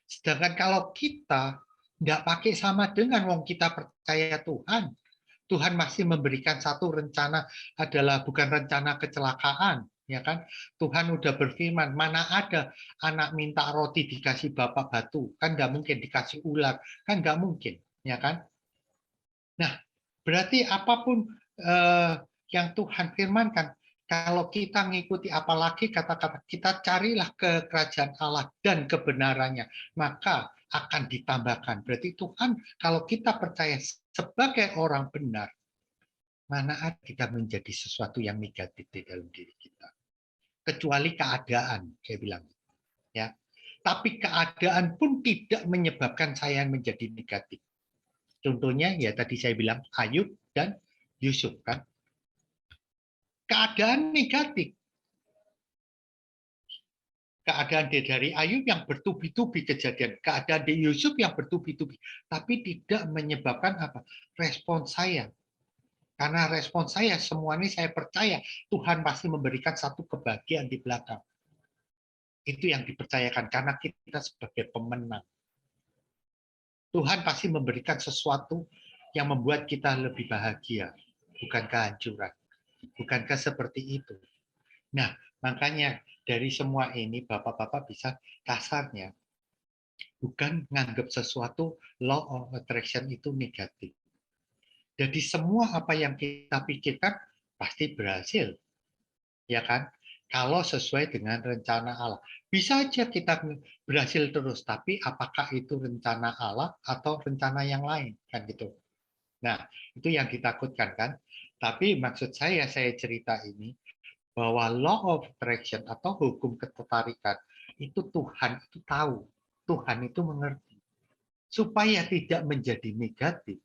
Sedangkan kalau kita nggak pakai sama dengan wong kita percaya Tuhan, Tuhan masih memberikan satu rencana adalah bukan rencana kecelakaan, ya kan? Tuhan udah berfirman, mana ada anak minta roti dikasih bapak batu, kan nggak mungkin dikasih ular, kan nggak mungkin, ya kan? Nah, berarti apapun yang Tuhan firmankan, kalau kita ngikuti apalagi kata-kata, kita carilah ke kerajaan Allah dan kebenarannya, maka akan ditambahkan. Berarti Tuhan, kalau kita percaya sebagai orang benar, mana ada kita menjadi sesuatu yang negatif di dalam diri kita. Kecuali keadaan, saya bilang. Ya. Tapi keadaan pun tidak menyebabkan saya menjadi negatif. Contohnya, ya tadi saya bilang, Ayub dan Yusuf. Kan? Keadaan negatif. Keadaan dari Ayub yang bertubi-tubi kejadian, keadaan di Yusuf yang bertubi-tubi, tapi tidak menyebabkan apa? Respon saya. Karena respon saya semua ini saya percaya Tuhan pasti memberikan satu kebahagiaan di belakang. Itu yang dipercayakan karena kita sebagai pemenang. Tuhan pasti memberikan sesuatu yang membuat kita lebih bahagia, bukan kehancuran. Bukankah seperti itu? Nah, makanya dari semua ini Bapak-bapak bisa kasarnya bukan menganggap sesuatu law of attraction itu negatif. Jadi semua apa yang kita pikirkan pasti berhasil. Ya kan? Kalau sesuai dengan rencana Allah. Bisa aja kita berhasil terus, tapi apakah itu rencana Allah atau rencana yang lain? Kan gitu. Nah, itu yang ditakutkan kan? Tapi maksud saya cerita ini, bahwa law of attraction atau hukum ketertarikan itu Tuhan itu tahu, Tuhan itu mengerti. Supaya tidak menjadi negatif,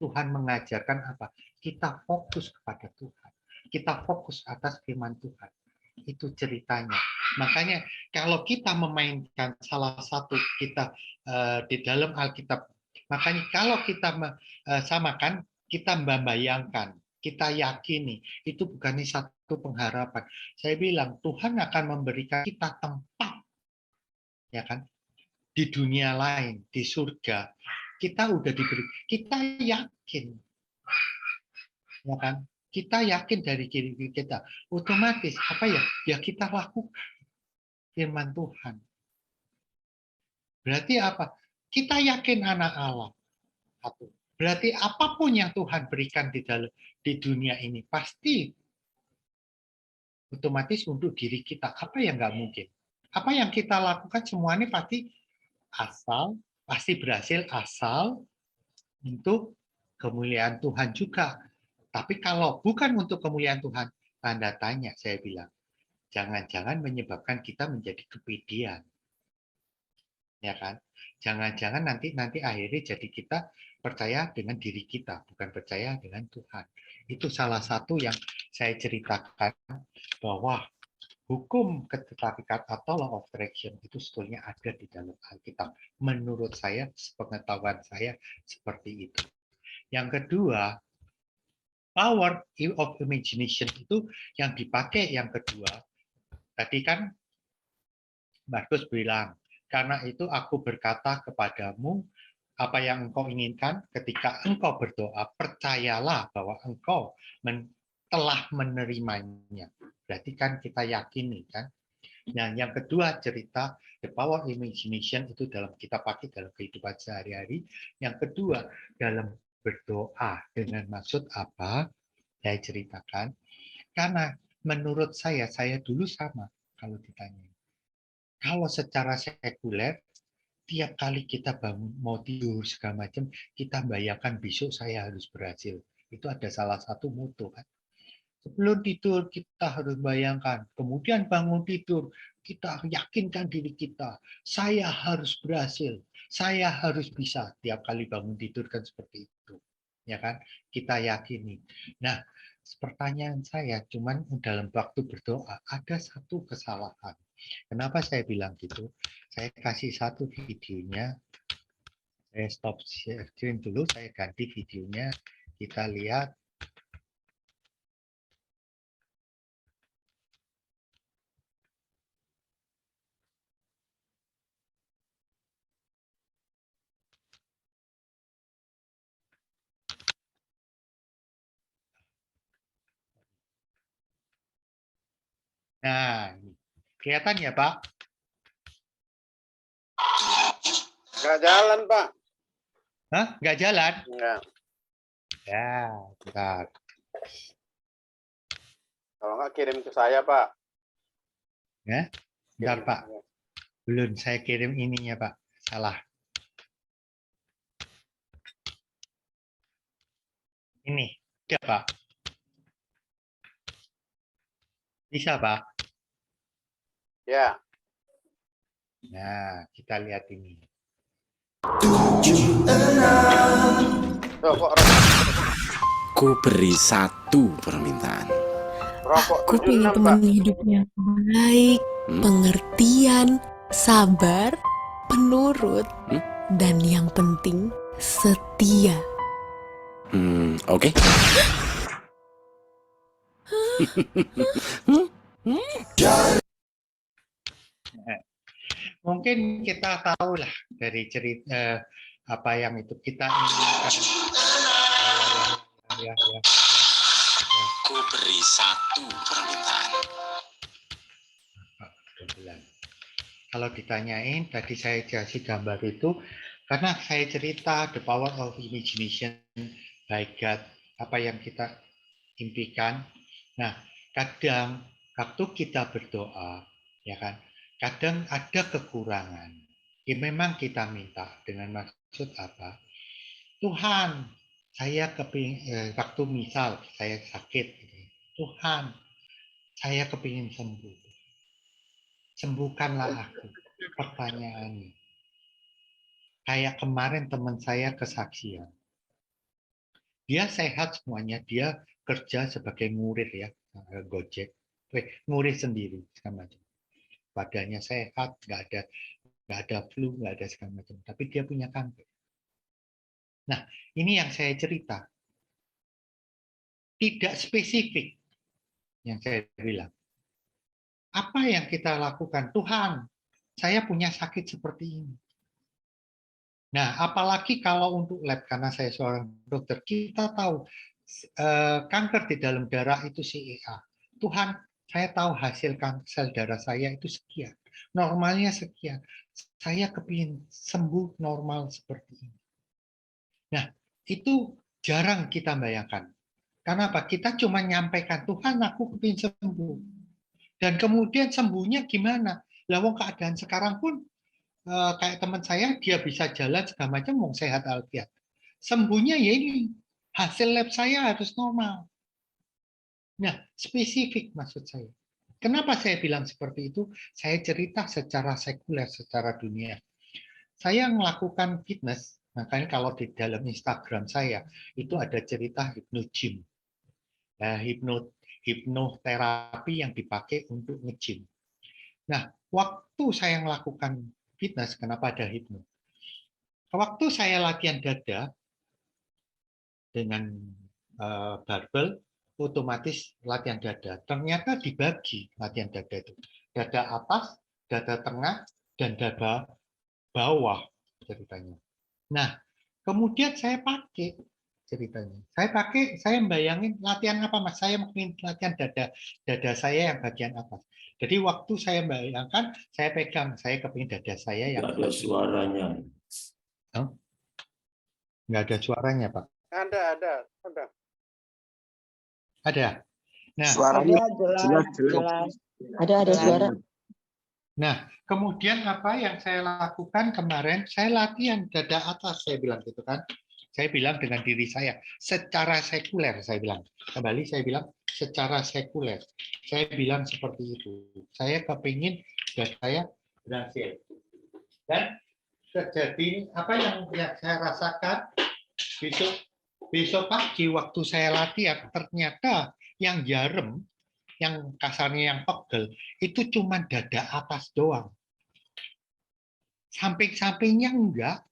Tuhan mengajarkan apa? Kita fokus kepada Tuhan. Kita fokus atas firman Tuhan. Itu ceritanya. Makanya kalau kita memainkan salah satu kita di dalam Alkitab, makanya kalau kita samakan, kita membayangkan, kita yakini, itu bukan satu pengharapan. Saya bilang Tuhan akan memberikan kita tempat, ya kan, di dunia lain, di surga. Kita udah diberi, kita yakin, ya kan? Kita yakin dari diri kita, otomatis apa ya? Ya kita lakukan firman Tuhan. Berarti apa? Kita yakin anak Allah. Satu. Berarti apapun yang Tuhan berikan di dunia ini pasti otomatis untuk diri kita. Apa yang nggak mungkin? Apa yang kita lakukan semuanya pasti berhasil asal untuk kemuliaan Tuhan juga. Tapi kalau bukan untuk kemuliaan Tuhan, tanda tanya saya bilang. Jangan-jangan menyebabkan kita menjadi kepedean. Ya kan? Jangan-jangan nanti akhirnya jadi kita percaya dengan diri kita, bukan percaya dengan Tuhan. Itu salah satu yang saya ceritakan bahwa hukum ketertarikan atau law of attraction itu sebetulnya ada di dalam Alkitab. Menurut saya, sepengetahuan saya seperti itu. Yang kedua, power of imagination itu yang dipakai yang kedua. Tadi kan Markus bilang, karena itu aku berkata kepadamu, apa yang engkau inginkan ketika engkau berdoa, percayalah bahwa engkau telah menerimanya. Berarti kan kita yakini kan. Nah, yang kedua cerita the power of imagination itu kita pakai dalam kehidupan sehari-hari. Yang kedua dalam berdoa dengan maksud apa? Saya ceritakan. Karena menurut saya dulu sama kalau ditanya. Kalau secara sekuler, tiap kali kita bangun, mau tidur segala macam, kita bayangkan besok saya harus berhasil. Itu ada salah satu moto kan. Sebelum tidur kita harus bayangkan, kemudian bangun tidur kita yakinkan diri kita, saya harus berhasil, saya harus bisa. Tiap kali bangun tidur kan seperti itu, ya kan? Kita yakini. Nah, pertanyaan saya, cuman dalam waktu berdoa ada satu kesalahan. Kenapa saya bilang gitu? Saya kasih satu videonya. Saya stop screen dulu, saya ganti videonya. Kita lihat. Nah, kelihatan ya Pak? Nggak jalan, Pak. Hah? Nggak jalan? Nggak. Ya, bentar. Kalau nggak kirim ke saya, Pak. Ya, bentar Kirim Pak. ke saya. Belum saya kirim ininya Pak. Salah. Ini, udah Pak. Bisa Pak? Ya. Nah, kita lihat ini. Tuh, kok Ku beri satu permintaan. rokok Aku pengen 76, Pak. teman hidup yang baik, pengertian, sabar, penurut, dan yang penting setia. Oke. Mungkin kita tahu lah dari cerita apa yang itu kita inginkan. Ya. Ku beri satu permintaan. Kalau ditanyain, tadi saya kasih gambar itu, karena saya cerita the power of imagination by God, apa yang kita impikan. Nah, kadang waktu kita berdoa, ya kan, kadang ada kekurangan. Ya, memang kita minta dengan maksud apa? Tuhan, saya kepingin, waktu misal saya sakit, Tuhan, saya kepingin sembuh. Sembuhkanlah aku. Pertanyaannya. Kayak kemarin teman saya kesaksian. Dia sehat semuanya, dia kerja sebagai ngurir ya, Gojek. Ngurir sendiri sama aja. badannya sehat, nggak ada flu, nggak ada segala macam, tapi dia punya kanker. Nah, ini yang saya cerita. Tidak spesifik yang saya bilang. Apa yang kita lakukan? Tuhan, saya punya sakit seperti ini. Nah, apalagi kalau untuk lab, karena saya seorang dokter, kita tahu kanker di dalam darah itu CEA. Tuhan, saya tahu hasil sel darah saya itu sekian. Normalnya sekian. Saya kepingin sembuh normal seperti ini. Nah, itu jarang kita bayangkan. Karena apa? Kita cuma nyampaikan, Tuhan, aku kepingin sembuh. Dan kemudian sembuhnya gimana? Lah wong keadaan sekarang pun kayak teman saya, dia bisa jalan segala macam, mau sehat alfiat. Sembuhnya ya ini, hasil lab saya harus normal. Nah, spesifik maksud saya. Kenapa saya bilang seperti itu? Saya cerita secara sekuler, secara dunia. Saya melakukan fitness, makanya kalau di dalam Instagram saya, itu ada cerita hypno-gym. Hipnoterapi yang dipakai untuk nge-gym. Nah, waktu saya melakukan fitness, kenapa ada hipno? Waktu saya latihan dada dengan barbel, otomatis latihan dada. Ternyata dibagi latihan dada itu. Dada atas, dada tengah, dan dada bawah ceritanya. Nah, kemudian saya pakai ceritanya. Saya bayangin latihan apa Mas? Saya mungkin latihan dada saya yang bagian atas. Jadi waktu saya bayangkan, saya pegang, saya kepingin dada saya yang ada suaranya. Nggak ada suaranya, Pak. Ada. Ada. Nah, Suaranya jelas. Ada suara. Nah, kemudian apa yang saya lakukan kemarin? Saya latihan dada atas, saya bilang gitu kan. Saya bilang dengan diri saya, secara sekuler, saya bilang. Kembali saya bilang, secara sekuler. Saya bilang seperti itu. Saya kepingin dada saya berhasil. Dan terjadi apa yang saya rasakan besok pagi waktu saya latihan, ternyata yang jarem, yang kasarnya yang pegel, itu cuma dada atas doang. Samping-sampingnya enggak.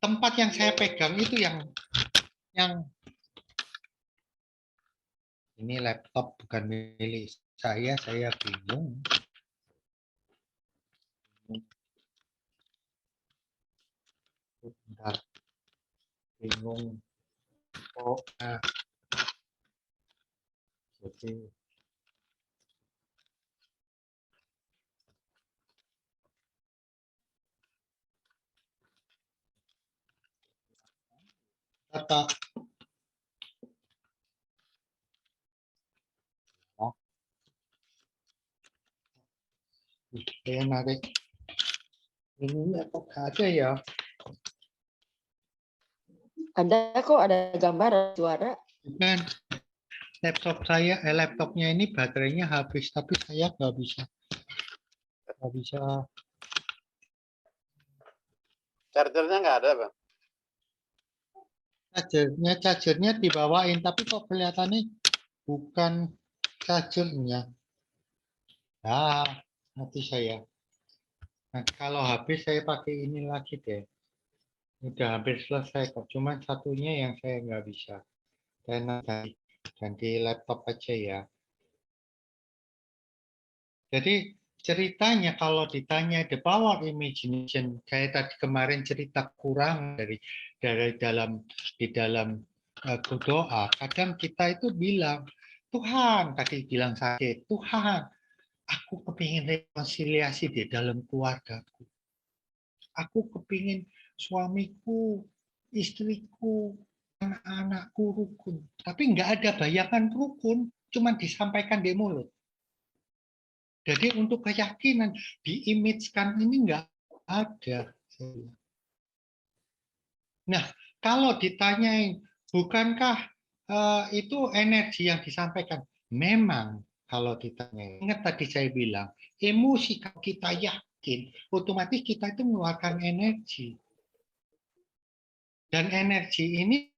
Tempat yang saya pegang itu yang ini laptop bukan milik saya bingung. Bentar. Bingung. Oh, jadi kata saya narik ini kok ada ya? Ada kok, ada gambar, suara. Bukan. Laptopnya ini baterainya habis, tapi saya nggak bisa. Chargernya nggak ada, Bang. Chargernya dibawain, tapi kok kelihatannya bukan chargernya. Nah, nanti saya. Nah, kalau habis saya pakai ini lagi deh. Udah hampir selesai kok. Cuma satunya yang saya nggak bisa. Saya ganti laptop aja ya. Jadi ceritanya kalau ditanya the power imagination, saya tadi kemarin cerita kurang di dalam doa. Kadang kita itu bilang, Tuhan, tadi bilang sakit, Tuhan, aku kepingin rekonsiliasi di dalam keluargaku. Aku kepingin suamiku, istriku, anak-anakku rukun. Tapi nggak ada bayangan rukun, cuma disampaikan di mulut. Jadi untuk keyakinan, di-image-kan ini nggak ada. Nah, kalau ditanyain, bukankah itu energi yang disampaikan? Memang kalau ditanya, ingat tadi saya bilang, emosi kalau kita yakin, otomatis kita itu mengeluarkan energi. Dan energi ini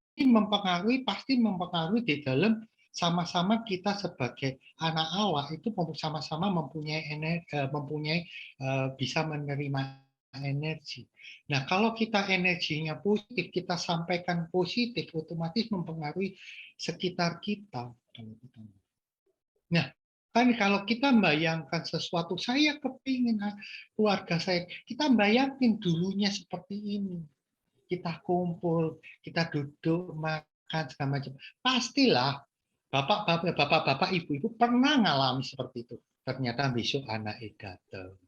pasti mempengaruhi di dalam sama-sama kita sebagai anak Allah itu sama-sama mempunyai bisa menerima energi. Nah, kalau kita energinya positif, kita sampaikan positif, otomatis mempengaruhi sekitar kita. Nah, kan kalau kita bayangkan sesuatu, saya kepingin keluarga saya, kita bayangin dulunya seperti ini. Kita kumpul, kita duduk, makan, segala macam. Pastilah bapak-bapak, ibu-ibu pernah ngalami seperti itu. Ternyata besok anaknya datang,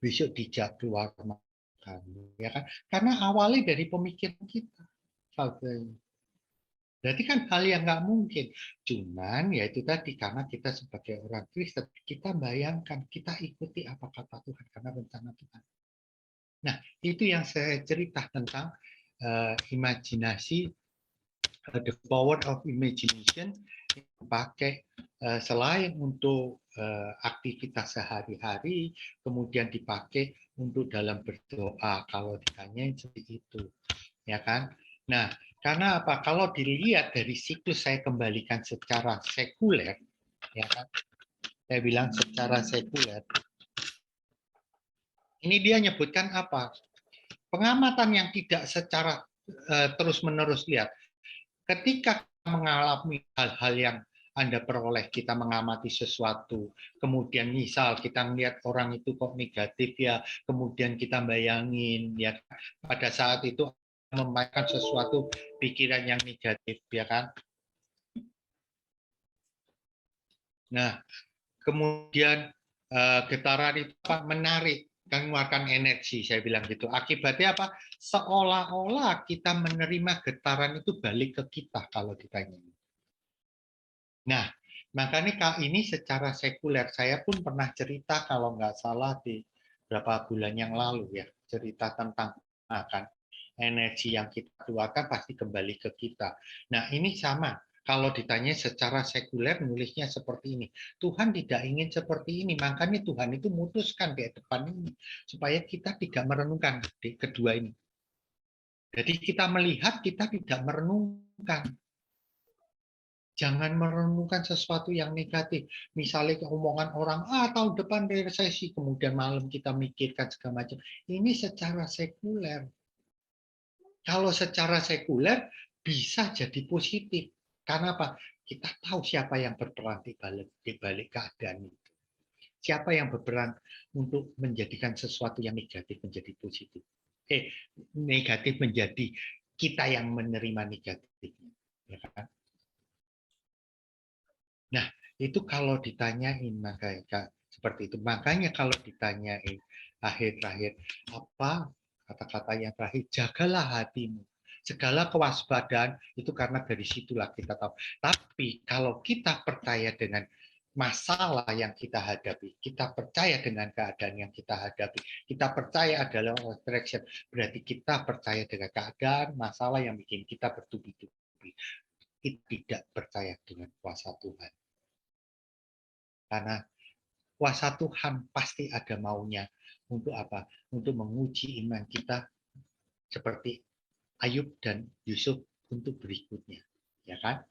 besok dijak keluar makan, ya kan? Karena awalnya dari pemikiran kita. Berarti kan hal yang nggak mungkin. Cuman ya itu tadi, karena kita sebagai orang Kristen, kita bayangkan, kita ikuti apa kata Tuhan, karena rencana Tuhan. Nah, itu yang saya cerita tentang imajinasi, the power of imagination, dipakai selain untuk aktivitas sehari-hari, kemudian dipakai untuk dalam berdoa, kalau ditanya seperti itu. Ya kan? Nah, karena apa? Kalau dilihat dari siklus, saya kembalikan secara sekuler, ya kan? Saya bilang secara sekuler. Ini dia nyebutkan apa? Pengamatan yang tidak secara terus-menerus lihat. Ketika mengalami hal-hal yang Anda peroleh, kita mengamati sesuatu, kemudian misal kita melihat orang itu kok negatif ya, kemudian kita bayangin ya, pada saat itu memainkan sesuatu pikiran yang negatif, ya kan? Nah, kemudian getaran itu menarik, mengeluarkan energi, saya bilang gitu. Akibatnya apa? Seolah-olah kita menerima getaran itu balik ke kita kalau ditanya. Nah, makanya ini secara sekuler, saya pun pernah cerita kalau nggak salah di beberapa bulan yang lalu ya, cerita tentang makan. Energi yang kita keluarkan pasti kembali ke kita. Nah, ini sama. Kalau ditanya secara sekuler, nulisnya seperti ini. Tuhan tidak ingin seperti ini, makanya Tuhan itu memutuskan di depan ini, supaya kita tidak merenungkan di kedua ini. Jadi kita melihat, kita tidak merenungkan. Jangan merenungkan sesuatu yang negatif. Misalnya omongan orang, tahun depan resesi, kemudian malam kita mikirkan segala macam. Ini secara sekuler. Kalau secara sekuler bisa jadi positif. Karena apa? Kita tahu siapa yang berperan di balik keadaan itu. Siapa yang berperan untuk menjadikan sesuatu yang negatif menjadi positif. Negatif menjadi kita yang menerima negatifnya. Ya kan? Nah, itu kalau ditanyain makanya seperti itu. Makanya kalau ditanyain akhir-akhir apa kata-kata yang terakhir, jagalah hatimu. Segala kewaspadaan itu karena dari situlah kita tahu. Tapi kalau kita percaya dengan masalah yang kita hadapi, kita percaya dengan keadaan yang kita hadapi, kita percaya adalah resurrection, berarti kita percaya dengan keadaan, masalah yang bikin kita bertubi-tubi. Kita tidak percaya dengan kuasa Tuhan. Karena kuasa Tuhan pasti ada maunya untuk apa? Untuk menguji iman kita seperti Ayub dan Yusuf untuk berikutnya, ya kan?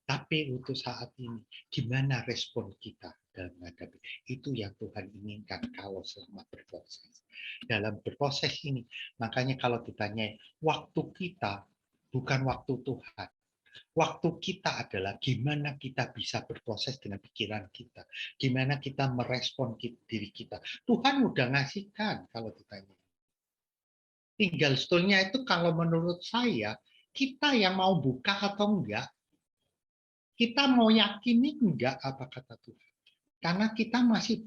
Tapi untuk saat ini, gimana respon kita dalam menghadapi itu yang Tuhan inginkan kalau selama berproses. Dalam berproses ini, makanya kalau ditanya waktu kita bukan waktu Tuhan. Waktu kita adalah gimana kita bisa berproses dengan pikiran kita. Gimana kita merespon diri kita. Tuhan udah ngasihkan kalau ditanya. Tinggal sebetulnya itu kalau menurut saya, kita yang mau buka atau enggak. Kita mau yakini enggak apa kata Tuhan. Karena kita masih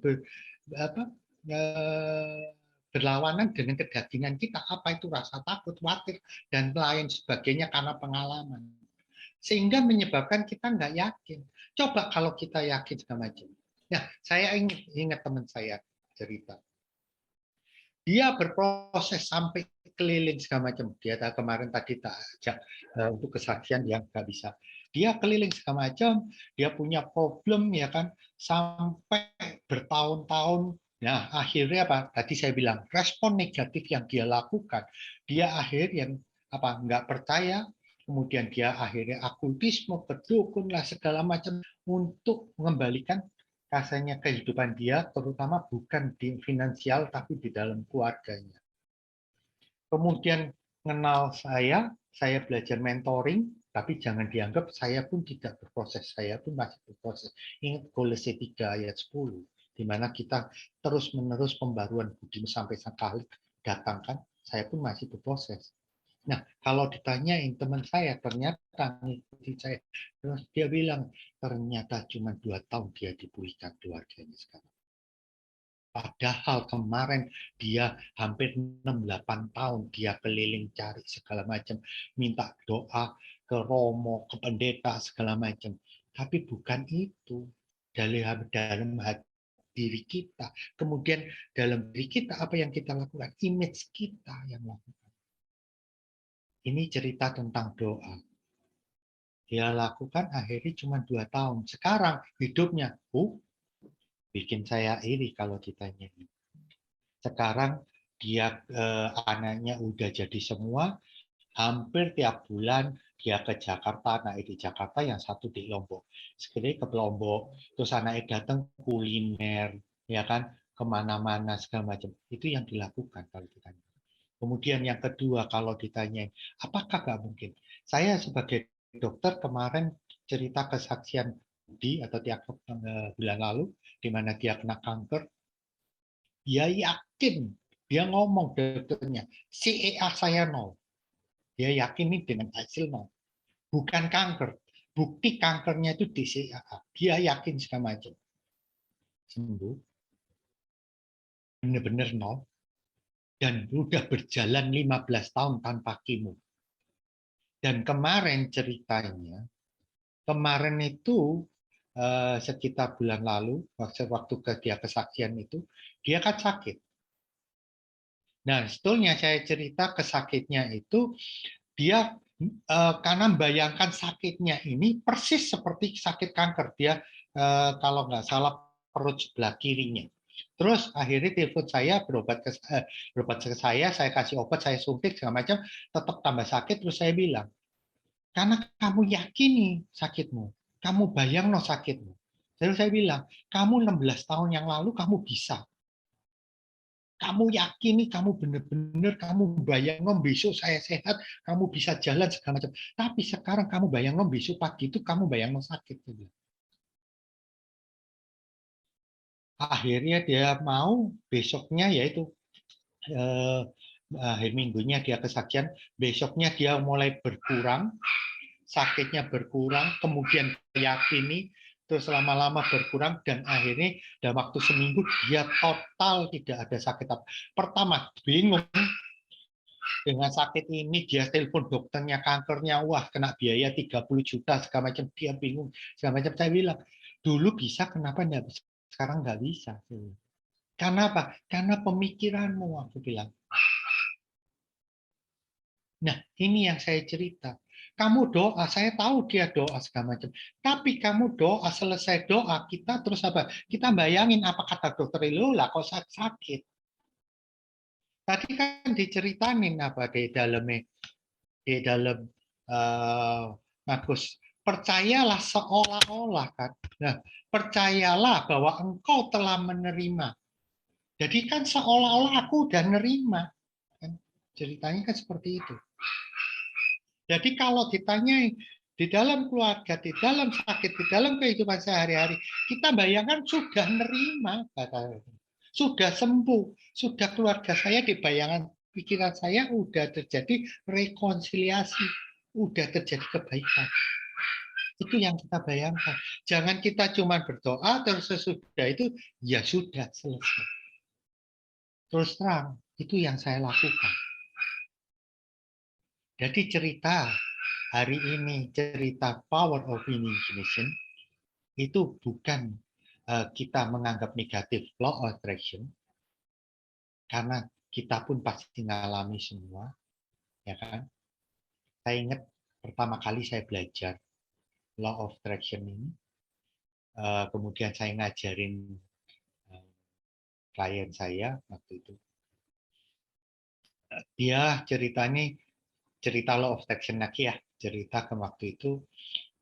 berlawanan dengan kedagingan kita. Apa itu rasa takut, khawatir, dan lain sebagainya karena pengalaman. Sehingga menyebabkan kita nggak yakin. Coba kalau kita yakin segala macam. Nah, saya ingat teman saya cerita. Dia berproses sampai keliling segala macam. Dia kemarin tadi tak ajak untuk kesaksian yang nggak bisa. Dia keliling segala macam. Dia punya problem ya kan sampai bertahun-tahun. Nah, akhirnya apa? Tadi saya bilang respon negatif yang dia lakukan. Dia akhirnya nggak percaya. kemudian dia akhirnya akultisme, berdukun lah segala macam untuk mengembalikan rasanya kehidupan dia, terutama bukan di finansial tapi di dalam keluarganya. Kemudian mengenal saya belajar mentoring, tapi jangan dianggap saya pun tidak berproses, saya pun masih berproses. Ingat Kolose 3 ayat 10, di mana kita terus-menerus pembaruan budi sampai sekali datangkan, saya pun masih berproses. Nah, kalau ditanyain teman saya, ternyata ngikuti saya, terus dia bilang, ternyata cuma 2 tahun dia dipulihkan keluarganya sekarang. Padahal kemarin dia hampir 6-8 tahun dia keliling cari segala macam, minta doa ke romo, ke pendeta segala macam. Tapi bukan itu dalam hati diri kita. Kemudian dalam diri kita apa yang kita lakukan? Image kita yang lakukan. Ini cerita tentang doa. Dia lakukan akhirnya cuma 2 tahun. Sekarang hidupnya, bikin saya iri kalau ditanya. Sekarang dia anaknya udah jadi semua, hampir tiap bulan dia ke Jakarta, naik di Jakarta, yang satu di Lombok. Sekali ke Lombok, terus anaknya datang kuliner, ya kan, kemana-mana segala macam. Itu yang dilakukan kalau ditanya. Kemudian yang kedua kalau ditanya, apakah nggak mungkin? Saya sebagai dokter kemarin cerita kesaksian Budi atau tiap bulan lalu, di mana dia kena kanker, dia yakin, dia ngomong dokternya, CEA saya 0. Dia yakin ini dengan hasil 0. Bukan kanker, bukti kankernya itu di CEA. Dia yakin segala macam. Sembuh. Benar-benar 0. Dan sudah berjalan 15 tahun tanpa kemo. Dan kemarin ceritanya, kemarin itu sekitar bulan lalu, waktu dia kesaksian itu, dia kan sakit. Nah, sebetulnya saya cerita kesakitnya itu, dia karena bayangkan sakitnya ini persis seperti sakit kanker. Dia kalau nggak salah perut sebelah kirinya. Terus akhirnya telepon saya, berobat ke saya kasih obat, saya suntik segala macam, tetap tambah sakit. Terus saya bilang, karena kamu yakini sakitmu, kamu bayang no sakitmu. Terus saya bilang, kamu 16 tahun yang lalu kamu bisa. Kamu yakini, kamu benar-benar, kamu bayang no besok saya sehat, kamu bisa jalan segala macam. Tapi sekarang kamu bayang no besok pagi itu kamu bayang no sakit. Akhirnya dia mau, besoknya yaitu akhir minggunya dia kesaksian, besoknya dia mulai berkurang, sakitnya berkurang, kemudian yakini, terus lama-lama berkurang, dan akhirnya dalam waktu seminggu dia total tidak ada sakit apa. Pertama bingung dengan sakit ini, dia telepon dokternya, kankernya, wah kena biaya 30 juta segala macam, dia bingung segala macam. Saya bilang, dulu bisa, kenapa enggak bisa? Sekarang nggak bisa. Karena apa? Karena pemikiranmu, aku bilang. Nah, ini yang saya cerita. Kamu doa, saya tahu dia doa segala macam. Tapi kamu doa, selesai doa, kita terus apa? Kita bayangin apa kata dokter itu, lah kok sakit. Tadi kan diceritanin apa di dalam Markus. Percayalah seolah-olah kan. Nah, percayalah bahwa engkau telah menerima. Jadi kan seolah-olah aku udah nerima. Kan? Ceritanya kan seperti itu. Jadi kalau ditanya di dalam keluarga, di dalam sakit, di dalam kehidupan sehari-hari, kita bayangkan sudah nerima. Sudah sembuh. Sudah keluarga saya di bayangan pikiran saya udah terjadi rekonsiliasi. Udah terjadi kebaikan. Itu yang kita bayangkan. Jangan kita cuma berdoa, terus sesudah itu, ya sudah, selesai. Terus terang, itu yang saya lakukan. Jadi cerita hari ini, cerita power of imagination, itu bukan kita menganggap negatif law of attraction, karena kita pun pasti mengalami semua. Ya kan? Saya ingat pertama kali saya belajar law of attraction ini, kemudian saya ngajarin klien saya waktu itu. Dia cerita law of attraction lagi ya. ceritakan waktu itu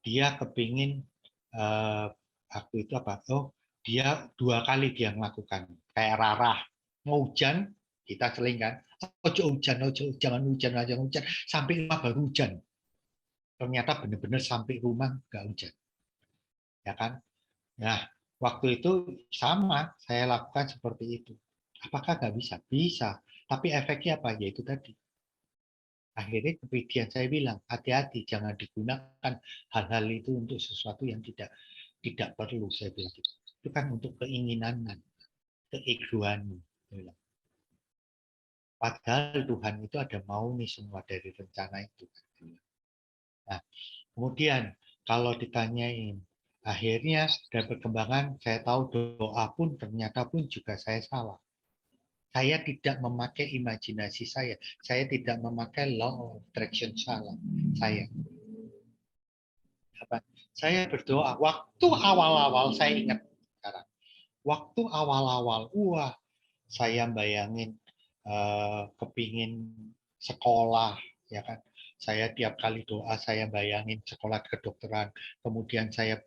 dia kepingin waktu itu apa? Oh, dia 2 kali dia melakukan kayak Rarah mau hujan kita seling kan, ojo hujan, jangan hujan, sampai rumah baru hujan. Ternyata benar-benar sampai rumah nggak hujan, ya kan? Nah, waktu itu sama saya lakukan seperti itu. Apakah nggak bisa? Bisa. Tapi efeknya apa? Yaitu tadi. Akhirnya kemudian saya bilang, hati-hati, jangan digunakan hal-hal itu untuk sesuatu yang tidak perlu, saya bilang gitu. Itu kan untuk keinginan, keegoanmu. Padahal Tuhan itu ada mau nih semua dari rencana itu. Nah, kemudian kalau ditanyain, akhirnya dari perkembangan saya tahu doa pun ternyata pun juga saya salah. Saya tidak memakai imajinasi saya tidak memakai law of attraction saya. Saya berdoa waktu awal-awal saya ingat sekarang. Waktu awal-awal, wah, saya bayangin kepingin sekolah, ya kan? Saya tiap kali doa saya bayangin sekolah kedokteran, kemudian saya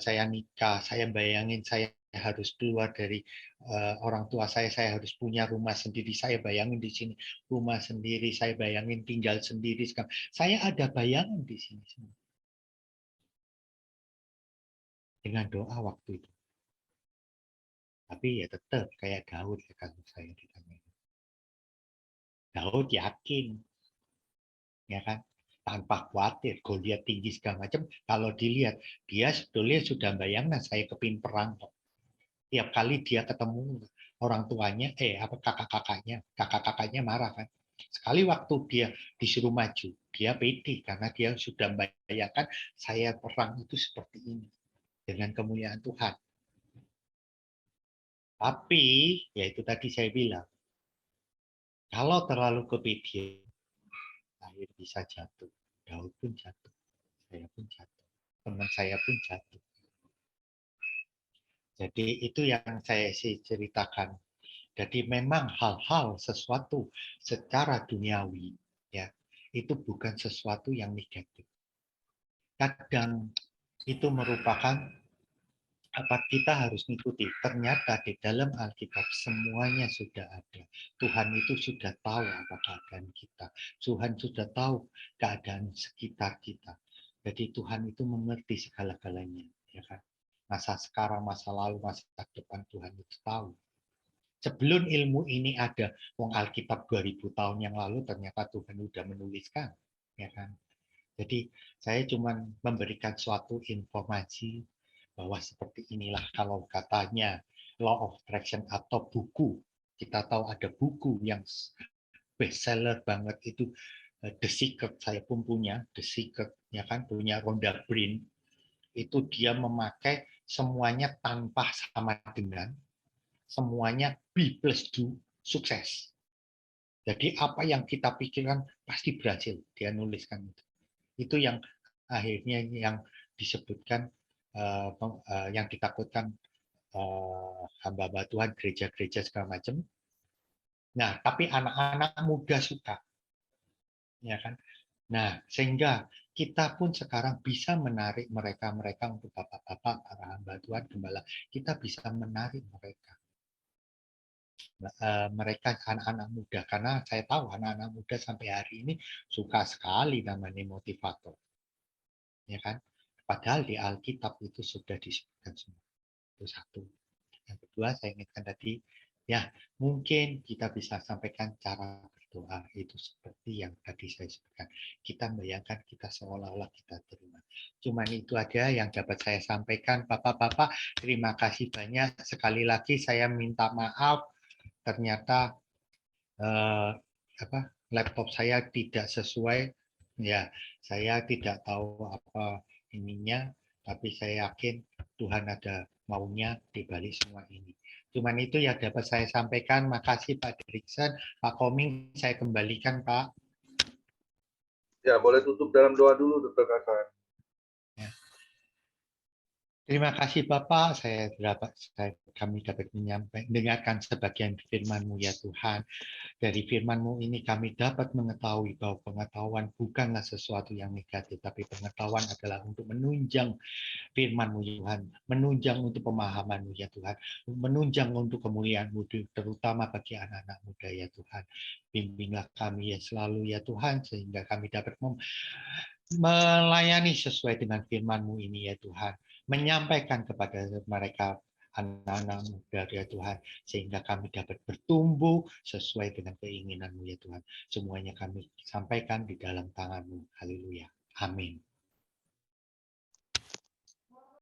saya nikah, saya bayangin saya harus keluar dari orang tua saya harus punya rumah sendiri, saya bayangin di sini rumah sendiri, saya bayangin tinggal sendiri sekarang. Saya ada bayangan di sini dengan doa waktu itu. Tapi ya tetap kayak Daud ya kalau saya ditanya. Daud yakin, ya kan, tanpa khawatir. Goliat tinggi segala macam. Kalau dilihat, dia sebetulnya sudah bayangkan saya kepin perang kok. Tiap kali dia ketemu orang tuanya, kakak-kakaknya marah kan. Sekali waktu dia disuruh maju, dia pede karena dia sudah membayangkan saya perang itu seperti ini dengan kemuliaan Tuhan. Tapi, ya itu tadi saya bilang, kalau terlalu kepedean, akhir bisa jatuh. Daud pun jatuh, saya pun jatuh, teman saya pun jatuh. Jadi itu yang saya ceritakan. Jadi memang hal-hal sesuatu secara duniawi, ya itu bukan sesuatu yang negatif. Kadang itu merupakan kita harus mengikuti. Ternyata di dalam Alkitab semuanya sudah ada. Tuhan itu sudah tahu apa keadaan kita. Tuhan sudah tahu keadaan sekitar kita. Jadi Tuhan itu mengerti segala-galanya, ya kan? Masa sekarang, masa lalu, masa depan Tuhan itu tahu. Sebelum ilmu ini ada, wong Alkitab 2000 tahun yang lalu ternyata Tuhan sudah menuliskan, ya kan? Jadi saya cuma memberikan suatu informasi bahwa seperti inilah kalau katanya law of attraction atau buku. Kita tahu ada buku yang bestseller banget itu The Secret, saya pun punya The Secret, ya kan, punya Rhonda Byrne. Itu dia memakai semuanya tanpa sama dengan, semuanya B+do, sukses. Jadi apa yang kita pikirkan pasti berhasil, dia nuliskan itu. Itu yang akhirnya yang disebutkan yang ditakutkan hamba-hamba Tuhan, gereja-gereja segala macam. Nah, tapi anak-anak muda suka, ya kan? Nah, sehingga kita pun sekarang bisa menarik mereka untuk bapak-bapak, para hamba Tuhan, gembala. Kita bisa menarik mereka. Mereka anak-anak muda, karena saya tahu anak-anak muda sampai hari ini suka sekali namanya motivator, ya kan? Padahal di Alkitab itu sudah disebutkan semua. Itu satu. Yang kedua, saya ingatkan tadi, ya mungkin kita bisa sampaikan cara berdoa itu seperti yang tadi saya sebutkan. Kita bayangkan kita seolah-olah kita terima. Cuman itu aja yang dapat saya sampaikan, Bapak-bapak. Terima kasih banyak. Sekali lagi saya minta maaf, ternyata laptop saya tidak sesuai. Ya, saya tidak tahu apa ininya, tapi saya yakin Tuhan ada maunya di balik semua ini. Cuman itu yang dapat saya sampaikan. Makasih Pak Diriksen, Pak Koming, saya kembalikan Pak. Ya, boleh tutup dalam doa dulu, Dr. Hasan. Terima kasih Bapak, kami dapat mendengarkan sebagian firman-Mu ya Tuhan. Dari firman-Mu ini kami dapat mengetahui bahwa pengetahuan bukanlah sesuatu yang negatif, tapi pengetahuan adalah untuk menunjang firman-Mu ya Tuhan, menunjang untuk pemahaman-Mu ya Tuhan, menunjang untuk kemuliaan-Mu, terutama bagi anak-anak muda ya Tuhan. Bimbinglah kami ya selalu ya Tuhan, sehingga kami dapat melayani sesuai dengan firman-Mu ini ya Tuhan, menyampaikan kepada mereka anak-anak muda ya Tuhan, sehingga kami dapat bertumbuh sesuai dengan keinginan-Mu ya Tuhan. Semuanya kami sampaikan di dalam tangan-Mu. Haleluya. Amin.